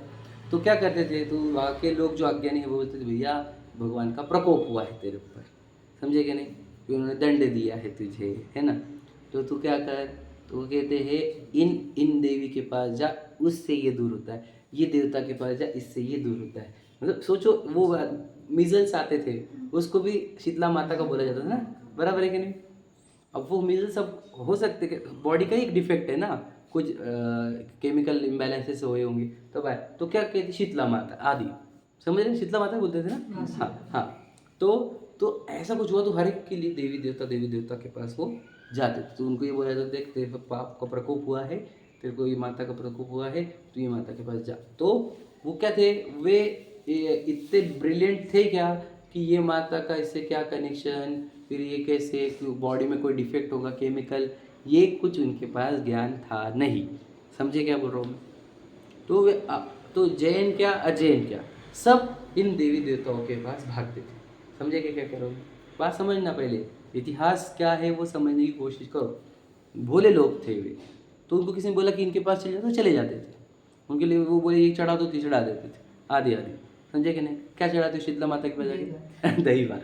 तो क्या करते थे, तो वहाँ के लोग जो अज्ञानी है वो बोलते थे भैया भगवान का प्रकोप हुआ है तेरे ऊपर, समझे क्या नहीं? कि उन्होंने दंड दिया है तुझे, है ना। तो तू क्या कर, तो वो कहते हैं इन देवी के पास जा, उससे ये दूर होता है, ये देवता के पास जा, इससे ये दूर होता है। मतलब सोचो, वो मिजल्स आते थे, उसको भी शीतला माता का बोला जाता था ना, बराबर है कि नहीं? अब वो मिजल्स सब हो सकते, बॉडी का ही एक डिफेक्ट है ना, कुछ केमिकल इम्बैलेंसेस हुए होंगे तब आए, तो क्या कहते? शीतला माता आदि, समझ रहे? शीतला माता बोलते थे ना, हाँ हाँ। तो ऐसा कुछ हुआ तो हर एक के लिए देवी देवता के पास वो जाते थे। तो उनको ये बोला जाता, देख तेरे पाप का प्रकोप हुआ है, तेरे को ये माता का प्रकोप हुआ है, तो ये माता के पास जा। तो वो क्या थे, वे इतने ब्रिलियंट थे क्या कि ये माता का इससे क्या कनेक्शन, फिर ये कैसे बॉडी में कोई डिफेक्ट होगा केमिकल, ये कुछ उनके पास ज्ञान था नहीं, समझे क्या बोल रहा हूँ मैं? तो वे तो जैन क्या अजैन क्या, सब इन देवी देवताओं के पास भागते थे, समझे क्या कह रहा हूँ? बात समझना, पहले इतिहास क्या है वो समझने की कोशिश करो। भोले लोग थे वे, तो उनको किसी ने बोला कि इनके पास चले जाओ, तो चले जाते थे। उनके लिए वो बोले ये चढ़ा दो, तो चढ़ा देते थे, आदि आदि, समझे कि नहीं? क्या चढ़ाते? शीतला माता के पास जाके दही भात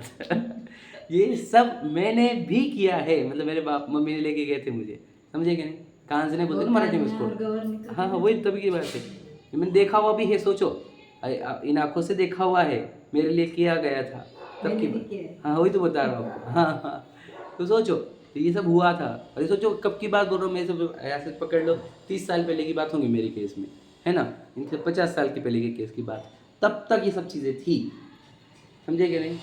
ये सब मैंने भी किया है, मतलब मेरे बाप मम्मी ने लेके गए थे मुझे, समझे कि नहीं? कांजने बोलते ना मराठी में उसको, हाँ हाँ वही तभी की बात है, मैंने देखा हुआ भी है। सोचो इन आंखों से देखा हुआ है, मेरे लिए किया गया था तब मैंने की भी बात। किया है। हाँ वही तो बता रहा हूँ आपको। हाँ हाँ, तो सोचो तो ये सब हुआ था। और ये सोचो कब की बात बोल रहा हूँ मैं, सब ऐसे पकड़ लो 30 साल पहले की बात होंगी मेरे केस में, है ना, इनसे 50 साल के पहले के केस की बात, तब तक ये सब चीज़ें थी, समझे कि नहीं।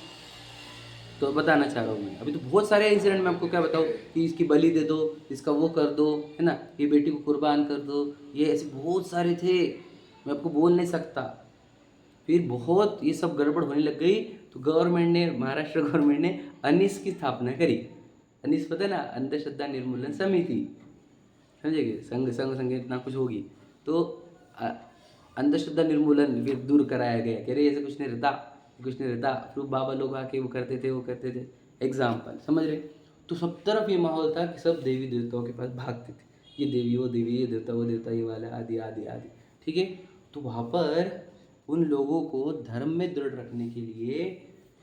तो बताना चाह रहा हूँ मैं, अभी तो बहुत सारे इंसिडेंट मैं आपको क्या बताऊँ कि इसकी बलि दे दो, इसका वो कर दो, है ना, ये बेटी को कुर्बान कर दो, ये ऐसे बहुत सारे थे, मैं आपको बोल नहीं सकता। फिर बहुत ये सब गड़बड़ होने लग गई तो गवर्नमेंट ने, महाराष्ट्र गवर्नमेंट ने अनिस की स्थापना करी। अनिस पता है ना, अंधश्रद्धा निर्मूलन समिति, समझेंगे, संघ संघ संघ इतना कुछ होगी। तो अंधश्रद्धा निर्मूलन फिर दूर कराया गया, कह रहे ऐसे कुछ नहीं रहता, कुछ नहीं रहता। फिर बाबा लोग आके वो करते थे एग्जाम्पल, समझ रहे। तो सब तरफ ये माहौल था कि सब देवी देवताओं के पास भागते थे, ये देवी वो देवी, ये देवता वो देवता, ये वाला आदि आदि आदि, ठीक है। तो वहाँ पर उन लोगों को धर्म में दृढ़ रखने के लिए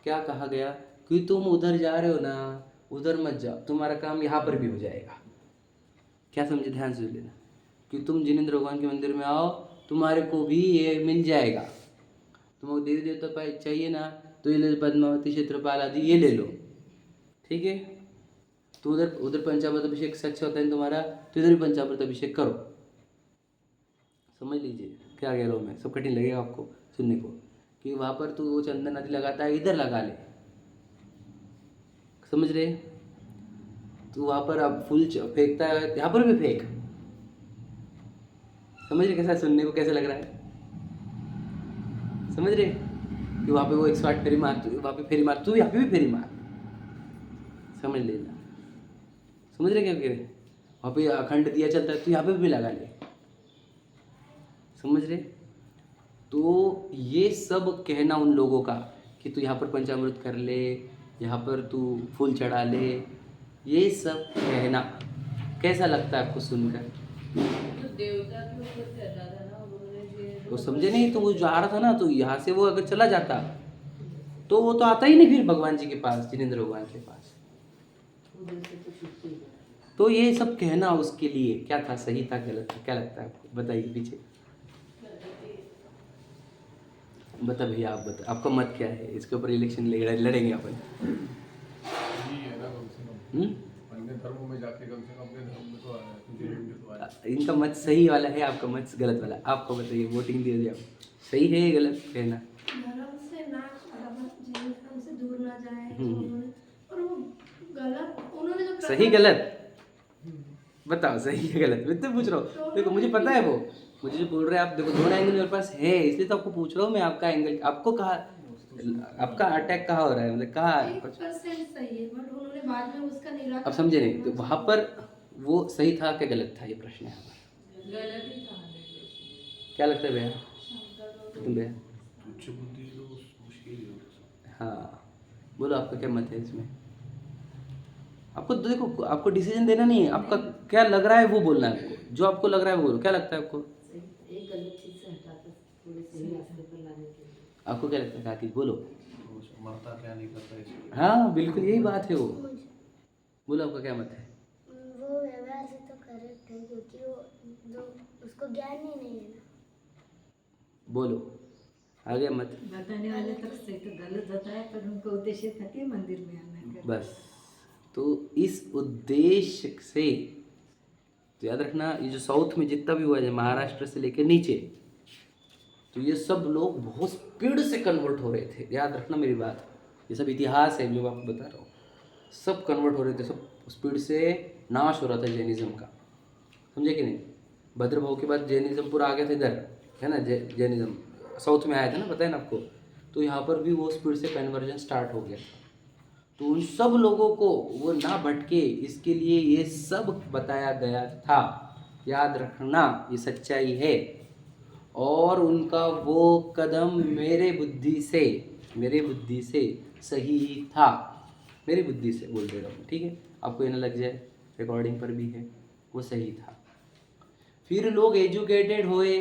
क्या कहा गया कि तुम उधर जा रहे हो ना, उधर मत जाओ, तुम्हारा काम यहाँ पर भी हो जाएगा। क्या समझे, ध्यान से लेना, कि तुम जिनेंद्र भगवान के मंदिर में आओ, तुम्हारे को भी ये मिल जाएगा। तुमको देवी देवता पाए चाहिए ना, तो ये ले लो, पद्मावती क्षेत्रपाल आदि ये ले लो, ठीक है। तो उधर पंचामृत अभिषेक से अच्छा होता है तुम्हारा, तो इधर भी पंचामृत अभिषेक करो। समझ लीजिए क्या कह रहा हूँ मैं, सब कठिन लगेगा आपको सुनने को, कि वहाँ पर तू वो चंदन आदि लगाता है, इधर लगा ले, समझ रहे। तो वहाँ पर अब फूल फेंकता है, यहाँ पर भी फेंक, समझ रहे कैसा सुनने को कैसा लग रहा है, समझ रहे कि वहाँ पे वो 108 फेरी मार, तू वहाँ पे फेरी मार, तू यहाँ पे भी फेरी मार, समझ लेना, समझ रहे क्या कह रहे। वहाँ पे अखंड दिया चलता है, तू यहाँ पे भी लगा ले, समझ रहे। तो ये सब कहना उन लोगों का कि तू यहाँ पर पंचामृत कर ले, यहाँ पर तू फूल चढ़ा ले, ये सब कहना कैसा लगता है आपको सुनकर। तो देवता के ऊपर कर रहा था ना उन्होंने, वो समझे नहीं, तो वो जा रहा था ना, तो यहाँ से वो अगर चला जाता तो वो तो आता ही नहीं फिर भगवान जी के पास, जिनेंद्र भगवान के पास। उधर से तो छुट्टी है। तो ये सब कहना उसके लिए क्या था, सही था गलत था, क्या लगता है आपको, बताइए पीछे बता भैया, आप बता, आपका मत क्या है इसके ऊपर, इलेक्शन लड़ेंगे अपन। यही है ना, कम से कम अन्य धर्मों में जाके कम से कम अपने धर्म में तो आया है, तुझे हिंदू तो आया है। इनका मत सही वाला है, आपका मत गलत वाला, आपको बताइए, वोटिंग दे दिया आप, सही है या गलत कहना। धर्म से ना धर्म से दूर ना जाए, उन्होंने, और वो गलत, उन्होंने जो सही गलत बताओ, सही है गलत, मैं तो पूछ रहा हूँ, देखो मुझे पता है वो, मुझे जो बोल रहे हैं आप, देखो दोनों एंगल मेरे पास है, इसलिए तो आपको पूछ रहा हूँ मैं, आपका एंगल, आपको कहा, आपका अटैक कहाँ हो रहा है, मतलब कहाँ 1% सही है, बट उन्होंने बाद में उसका निराकरण, अब समझे नहीं। तो वहाँ पर वो सही था क्या गलत था, ये प्रश्न है हमारा। गलत ही था। क्या लगता है भैया, तुम भैया। तुच्छ बुद्धि तो मुश्किल ही होता है। हाँ बोलो, आपका क्या मत है इसमें। आपको तो देखो, आपको डिसीजन देना नहीं है, आपका क्या लग रहा है वो बोलना है आपको, जो आपको लग रहा है वो बोलो। क्या लगता है आपको, एक गलत चीज से हटाकर थोड़े सही रास्ते पर लाने के लिए। आपको क्या लगता है काकी, बोलो। तो मरता क्या नहीं करता इसलिए। हाँ बिल्कुल यही बात है वो, बोलो आपका क्या मत है। वो व्यवहार से तो करेक्ट है, क्योंकि वो जो उसको ज्ञान ही नहीं है ना। बोलो आ गया मत, बताने वाले तक से तो गलत होता है, पर उनका उद्देश्य था कि मंदिर में आना कर। बस। तो इस उद्देश्य से तो याद रखना, ये जो साउथ में जितना भी हुआ है, महाराष्ट्र से लेकर नीचे, तो ये सब लोग बहुत स्पीड से कन्वर्ट हो रहे थे, याद रखना मेरी बात, ये सब इतिहास है जो मैं आपको बता रहा हूँ, सब कन्वर्ट हो रहे थे, सब स्पीड से नाश हो रहा था जैनिज़्म का, समझे कि नहीं। भद्रभाव के बाद जैनिज़्म पूरा आ गया था इधर, है ना, जैनिज़्म साउथ में आया था ना, पता है ना आपको। तो यहाँ पर भी वो स्पीड से कन्वर्जन स्टार्ट हो गया था। तो उन सब लोगों को वो ना भटके, इसके लिए ये सब बताया गया था, याद रखना, ये सच्चाई है। और उनका वो कदम मेरे बुद्धि से सही था, मेरी बुद्धि से बोल दे रहा हूँ, ठीक है, आपको ये ना लग जाए, रिकॉर्डिंग पर भी है, वो सही था। फिर लोग एजुकेटेड हुए,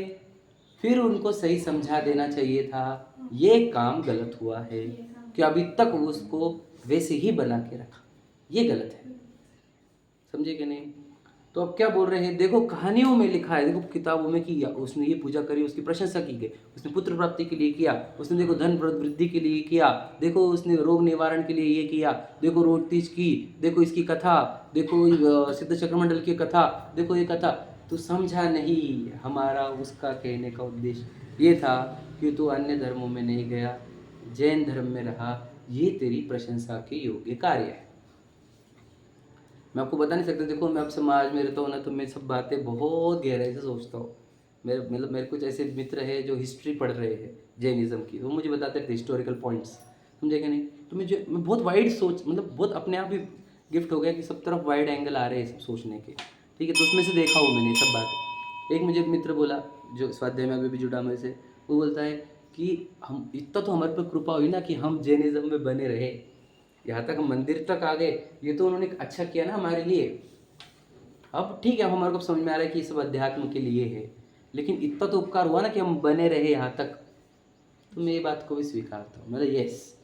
फिर उनको सही समझा देना चाहिए था, ये काम गलत हुआ है कि अभी तक उसको वैसे ही बना के रखा, ये गलत है, समझे कि नहीं। तो अब क्या बोल रहे हैं, देखो कहानियों में लिखा है, देखो किताबों में किया, उसने ये पूजा करी, उसकी प्रशंसा की गई, उसने पुत्र प्राप्ति के लिए किया, उसने देखो धन वृद्धि के लिए किया, देखो उसने रोग निवारण के लिए ये किया, देखो रोग तीज की, देखो इसकी कथा, देखो सिद्ध चक्रमंडल की कथा, देखो ये कथा। तो समझा नहीं, हमारा उसका कहने का उद्देश्य ये था कि तू अन्य धर्मों में नहीं गया, जैन धर्म में रहा, ये तेरी प्रशंसा के योग्य कार्य है। मैं आपको बता नहीं सकता, देखो मैं अब समाज में रहता हूँ ना, तो मैं सब बातें बहुत गहराई से सोचता हूँ। मेरे कुछ ऐसे मित्र हैं जो हिस्ट्री पढ़ रहे हैं जैनिज़्म की, वो मुझे बताते थे हिस्टोरिकल पॉइंट्स, समझे कि नहीं। तो मैं बहुत वाइड सोच, मतलब बहुत अपने आप ही गिफ्ट हो गया कि सब तरफ वाइड एंगल आ रहे हैं सब सोचने के, ठीक है। तो उसमें से देखा हूँ मैंने सब बातें। एक मुझे मित्र बोला जो स्वाध्याय में अभी भी जुड़ा मेरे से, वो बोलता है कि हम इतना तो हमारे पर कृपा हुई ना कि हम जैनिज़्म में बने रहे, यहाँ तक हम मंदिर तक आ गए, ये तो उन्होंने अच्छा किया ना हमारे लिए। अब ठीक है, हमारे को समझ में आ रहा है कि ये सब अध्यात्म के लिए है, लेकिन इतना तो उपकार हुआ ना कि हम बने रहे यहाँ तक। तो मैं ये बात को भी स्वीकारता हूँ, मतलब यस,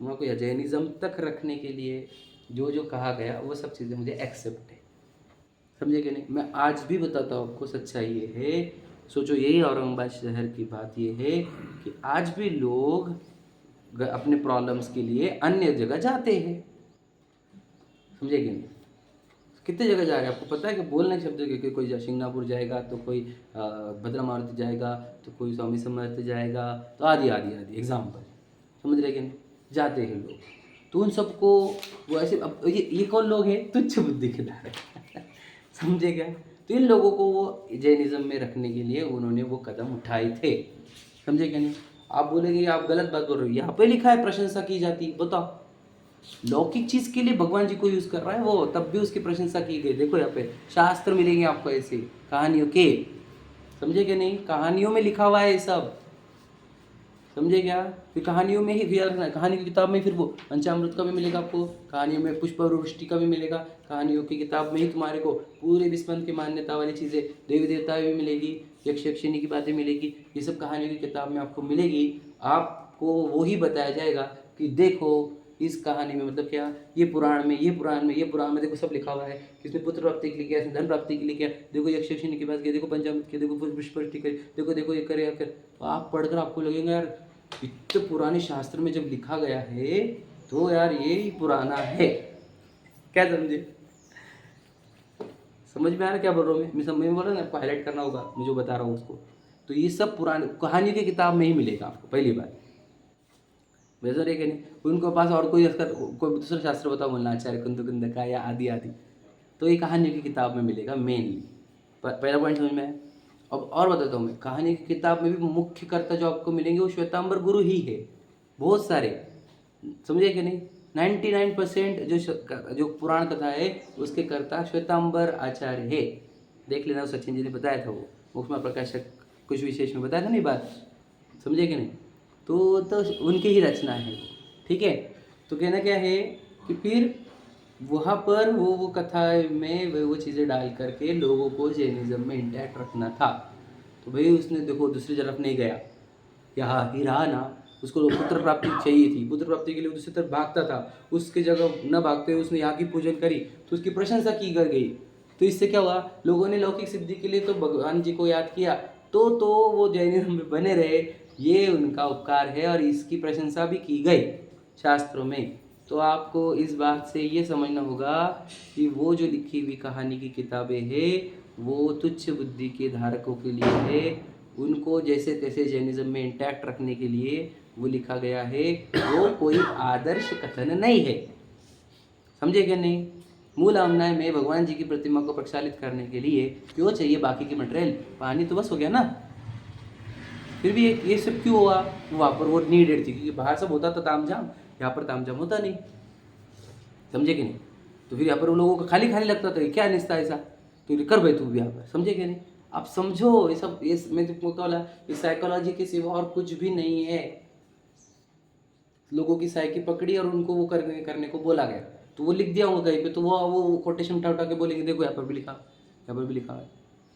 उनको यह जैनिज़्म तक रखने के लिए जो जो कहा गया वो सब चीज़ें मुझे एक्सेप्ट है, समझे कि नहीं। मैं आज भी बताता हूँ आपको, सच्चाई ये है, सोचो यही औरंगाबाद शहर की बात ये है कि आज भी लोग अपने प्रॉब्लम्स के लिए अन्य जगह जाते हैं, समझे कि नहीं। कितने जगह जा रहे हैं आपको पता है कि बोलने के शब्द कि कोई सिंगापुर जाएगा, तो कोई भद्रा मारुति जाएगा, तो कोई स्वामी समर्थ जाएगा, तो आदि आदि आदि एग्जाम्पल, समझ रहे कि नहीं, जाते हैं लोग। तो उन सबको वो ऐसे, अब ये कौन लोग हैं, तुच्छ बुद्धि के धारक समझे क्या। तो इन लोगों को वो जैनिज़्म में रखने के लिए उन्होंने वो कदम उठाए थे, समझे क्या नहीं। आप बोलेंगे आप गलत बात बोल रहे हो, यहाँ पे लिखा है प्रशंसा की जाती, बताओ। लौकिक चीज के लिए भगवान जी को यूज कर रहा है वो, तब भी उसकी प्रशंसा की गई। देखो यहाँ पे शास्त्र मिलेंगे आपको ऐसे कहानियों के, समझे क्या नहीं, कहानियों में लिखा हुआ है ये सब, समझे क्या। फिर कहानियों में ही याद रखना है, कहानी की किताब में फिर वो पंचामृत का भी मिलेगा आपको, कहानियों में पुष्प वृष्टि का भी मिलेगा, कहानियों की किताब में ही तुम्हारे को पूरे विस्पंद की मान्यता वाली चीज़ें, देवी देवता भी मिलेगी, यक्ष यक्षिणी की बातें मिलेगी, ये सब कहानियों की किताब में आपको मिलेगी। आपको वो ही बताया जाएगा कि देखो इस कहानी में मतलब क्या, ये पुराण में देखो सब लिखा हुआ है, किसने पुत्र प्राप्ति के लिए किया, धन प्राप्ति के लिए किया, देखो यक्ष यक्षिणी की बात की, देखो पंचामृत की, देखो पुष्प वृष्टि करी, देखो ये करे कर। तो आप पढ़कर आपको लगेगा यार इतने पुराने शास्त्र में जब लिखा गया है तो यार ये ही पुराना है, क्या समझे, समझ में आ रहा क्या बोल रहा हूँ मैं बोल रहा हूँ आपको हाईलाइट करना होगा मैं जो बता रहा हूँ उसको। तो ये सब पुराने कहानी की किताब में ही मिलेगा आपको, पहली बात वैसा है कि नहीं। उनके पास और कोई दूसरा शास्त्र बताओ, बोलना आचार्य कुंदका या आदि आदि, तो ये कहानी की किताब में मिलेगा मेनली। पहला पॉइंट समझ में आया। अब और बताता हूँ मैं, कहानी की किताब में भी मुख्य कर्ता जो आपको मिलेंगे वो श्वेतांबर गुरु ही है, बहुत सारे, समझे कि नहीं। 99% जो पुराण कथा है उसके कर्ता श्वेतांबर आचार्य है, देख लेना, सचिन जी ने बताया था वो मुख्य प्रकाशक कुछ विशेष में बताया था नहीं बात, समझे कि नहीं। तो उनकी ही रचना है वो, ठीक है। तो कहना क्या है कि फिर वहाँ पर वो कथा में वो चीज़ें डाल करके लोगों को जैनिज़्म में इंटैक्ट रखना था। तो भाई उसने देखो दूसरी तरफ नहीं गया, यहाँ ही रहा ना, उसको पुत्र प्राप्ति चाहिए थी, पुत्र प्राप्ति के लिए दूसरी तरफ भागता था, उसके जगह न भागते हुए उसने यहाँ की पूजन करी तो उसकी प्रशंसा की कर गई। तो इससे क्या हुआ, लोगों ने लौकिक सिद्धि के लिए तो भगवान जी को याद किया, तो वो जैनिज़्म में बने रहे, ये उनका उपकार है और इसकी प्रशंसा भी की गई शास्त्रों में। तो आपको इस बात से ये समझना होगा कि वो जो लिखी हुई कहानी की किताबें हैं वो तुच्छ बुद्धि के धारकों के लिए है, उनको जैसे तैसे जैनिज़्म में इंटैक्ट रखने के लिए वो लिखा गया है, वो कोई आदर्श कथन नहीं है, समझे क्या नहीं। मूल आमनाय में भगवान जी की प्रतिमा को प्रक्षालित करने के लिए क्यों चाहिए बाकी की मटेरियल, पानी तो बस हो गया ना। फिर भी ये सब क्यों हुआ, वहाँ पर वो नीडेड थी, क्योंकि बाहर सब होता था तामझाम, यहाँ पर तामझाम होता नहीं, समझे कि नहीं। तो फिर यहाँ पर उन लोगों को खाली खाली लगता था, क्या निस्ता ऐसा, तो कर भाई तू भी यहाँ पर, समझे कि नहीं। आप समझो ये सब, ये मैं तुमको बोला ये साइकोलॉजी के सिवा और कुछ भी नहीं है। लोगों की साइकी पकड़ी और उनको वो करने को बोला गया, तो वो लिख दिया होगा कहीं पे, तो वो कोटेशन उठा के बोलेंगे देखो यहाँ पर भी लिखा, यहाँ पर भी लिखा है,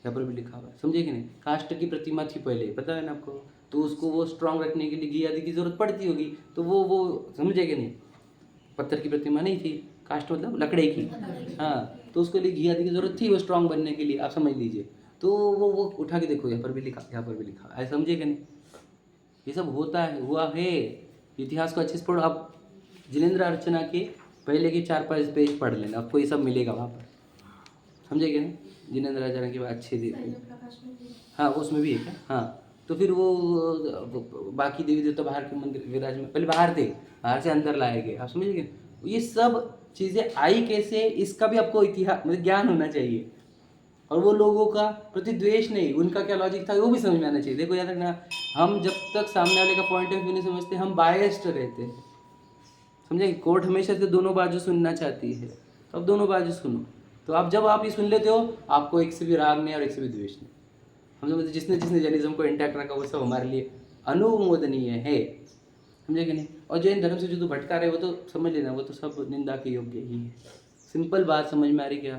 यहाँ पर भी लिखा हुआ है, समझे कि नहीं। काष्ठ की प्रतिमा थी पहले, पता है ना आपको, तो उसको वो स्ट्रांग रखने के लिए घी आदि की जरूरत पड़ती होगी, तो वो समझे कि नहीं। पत्थर की प्रतिमा नहीं थी, कास्ट मतलब लकड़े की, हाँ, तो उसके लिए घी आदि की जरूरत थी वो स्ट्रांग बनने के लिए, आप समझ लीजिए। तो वो उठा के देखो, यहाँ पर भी लिखा, यहाँ पर भी लिखा, ऐसा समझे कि नहीं? ये सब होता है, हुआ है। इतिहास को अच्छे से पढ़ो आप। जिनेंद्र अर्चना के पहले के 4-5 पेज पढ़ लेना, आपको ये सब मिलेगा वहाँ पर, समझे कि नहीं? जिनेंद्र अर्चना के बाद अच्छे देखो, प्रकाश में भी है। हाँ उसमें भी है क्या? हाँ, तो फिर वो बाकी देवी देवता बाहर के मंदिर विराज में पहले बाहर थे, बाहर से अंदर लाए गए, आप समझिए? ये सब चीज़ें आई कैसे, इसका भी आपको इतिहास मतलब ज्ञान होना चाहिए। और वो लोगों का प्रति द्वेष नहीं, उनका क्या लॉजिक था वो भी समझ में आना चाहिए। देखो याद रखना, हम जब तक सामने वाले का पॉइंट ऑफ व्यू नहीं समझते हम बायस्ड रहते हैं, समझे? कोर्ट हमेशा से दोनों बाजू सुनना चाहती है, तो अब दोनों बाजू सुनो। तो आप जब आप ये सुन लेते हो, आपको एक से भी राग नहीं और एक से भी द्वेष नहीं। हम समझते जिसने जिसने जैनिज्म को इंटैक्ट रखा वो सब हमारे लिए अनुमोदनीय है, समझे कि नहीं? और जैन धर्म से जो तो भटका रहे वो तो समझ लेना, वो तो सब निंदा के योग्य ही है। सिंपल बात समझ में आ रही क्या?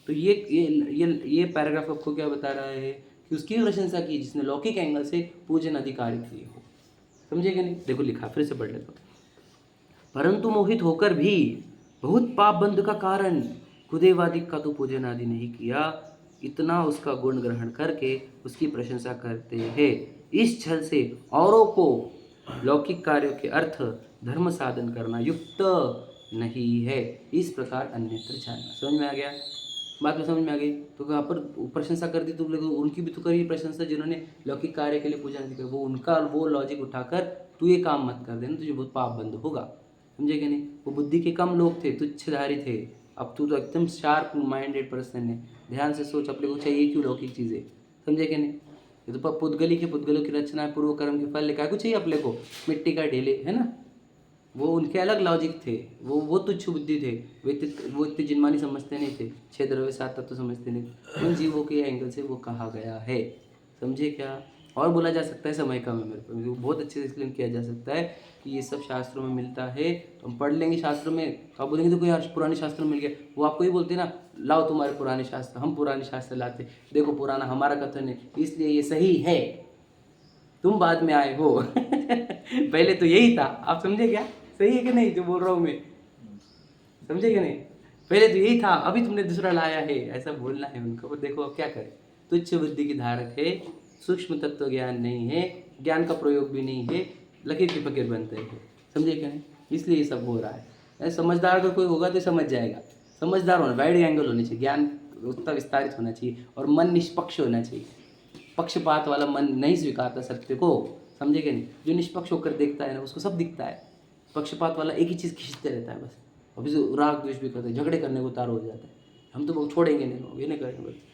तो ये पैराग्राफ आपको क्या बता रहा है कि उसकी प्रशंसा की जिसने लौकिक एंगल से पूजन अधिकारी किए हो, समझे कि नहीं? देखो लिखा, फिर से पढ़ लेता हूँ। परंतु मोहित होकर भी बहुत पाप बंध का कारण खुदेवादिक का तो पूजन आदि नहीं किया, इतना उसका गुण ग्रहण करके उसकी प्रशंसा करते हैं। इस छल से औरों को लौकिक कार्यों के अर्थ धर्म साधन करना युक्त नहीं है, इस प्रकार अन्यत्र जानना। समझ में आ गया? बात में समझ में आ गई? तो कहाँ पर प्रशंसा कर दी तुम लोग, उनकी भी तो करी प्रशंसा जिन्होंने लौकिक कार्य के लिए पूजा नहीं की, वो उनका वो लॉजिक उठाकर तू ये काम मत कर देना, तुझे बहुत पाप बंद होगा, समझे कि नहीं? वो बुद्धि के कम लोग थे, तुच्छधारी थे, अब तू तो एकदम शार्प माइंडेड पर्सन है। ध्यान से सोच, अपने को चाहिए क्यों लौकिक चीज़ें, समझे कि नहीं? ये तो पुद्गलों की रचना है, पूर्व कर्म के फल लेकर कुछ चाहिए अपने को, मिट्टी का ढेले, है ना? वो उनके अलग लॉजिक थे, वो तुच्छ बुद्धि थे, वो इतने जिनमानी समझते नहीं थे, 6 द्रव्य 7 तत्व समझते नहीं थे। उन जीवों के एंगल से वो कहा गया है, समझे क्या? और बोला जा सकता है, समय कम है मेरे पर, बहुत अच्छे से एक्सप्लेन किया जा सकता है कि ये सब शास्त्रों में मिलता है। तो हम पढ़ लेंगे शास्त्रों में, तो आप बोलेंगे देखो यार पुराने शास्त्र में मिल गया, वो आपको ही बोलते हैं ना, लाओ तुम्हारे पुराने शास्त्र, हम पुराने शास्त्र लाते, देखो पुराना हमारा कथन है इसलिए ये सही है, तुम बाद में आए हो पहले तो यही था, आप समझे क्या? सही है कि नहीं जो बोल रहा हूँ मैं, समझे कि नहीं? पहले तो यही था, अभी तुमने दूसरा लाया है, ऐसा बोलना है उनको। और देखो अब क्या करें, तुच्छ बुद्धि की धारक है, सूक्ष्म तत्व ज्ञान नहीं है, ज्ञान का प्रयोग भी नहीं है, लकीर की फकीर बनते हैं, समझे क्या नहीं? इसलिए ये सब हो रहा है। समझदार अगर कोई होगा तो समझ जाएगा। समझदार होना, वाइड एंगल होनी चाहिए, ज्ञान उतना विस्तारित होना चाहिए, और मन निष्पक्ष होना चाहिए। पक्षपात वाला मन नहीं स्वीकारता सत्य को, समझे क्या नहीं? जो निष्पक्ष होकर देखता है ना, उसको सब दिखता है। पक्षपात वाला एक ही चीज़ खींचते रहता है बस, अभी जो राग द्वेष भी करते हैं, झगड़े करने को तार हो जाता है, हम तो वो छोड़ेंगे नहीं, ये नहीं करेंगे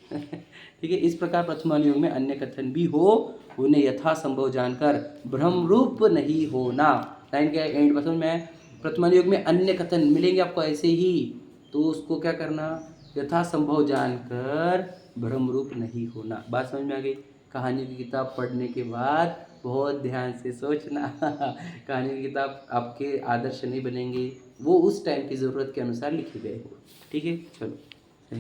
ठीक है। इस प्रकार प्रथमान युग में अन्य कथन भी हो, उन्हें यथा संभव जानकर भ्रम रूप नहीं होना। लाइन क्या एंड पसंद में, प्रथमान युग में अन्य कथन मिलेंगे आपको ऐसे ही, तो उसको क्या करना, यथा संभव जानकर भ्रम रूप नहीं होना। बात समझ में आ गई? कहानी की किताब पढ़ने के बाद बहुत ध्यान से सोचना कहानी की किताब आपके आदर्श नहीं बनेंगे, वो उस टाइम की ज़रूरत के अनुसार लिखे गए हो, ठीक है? चलो।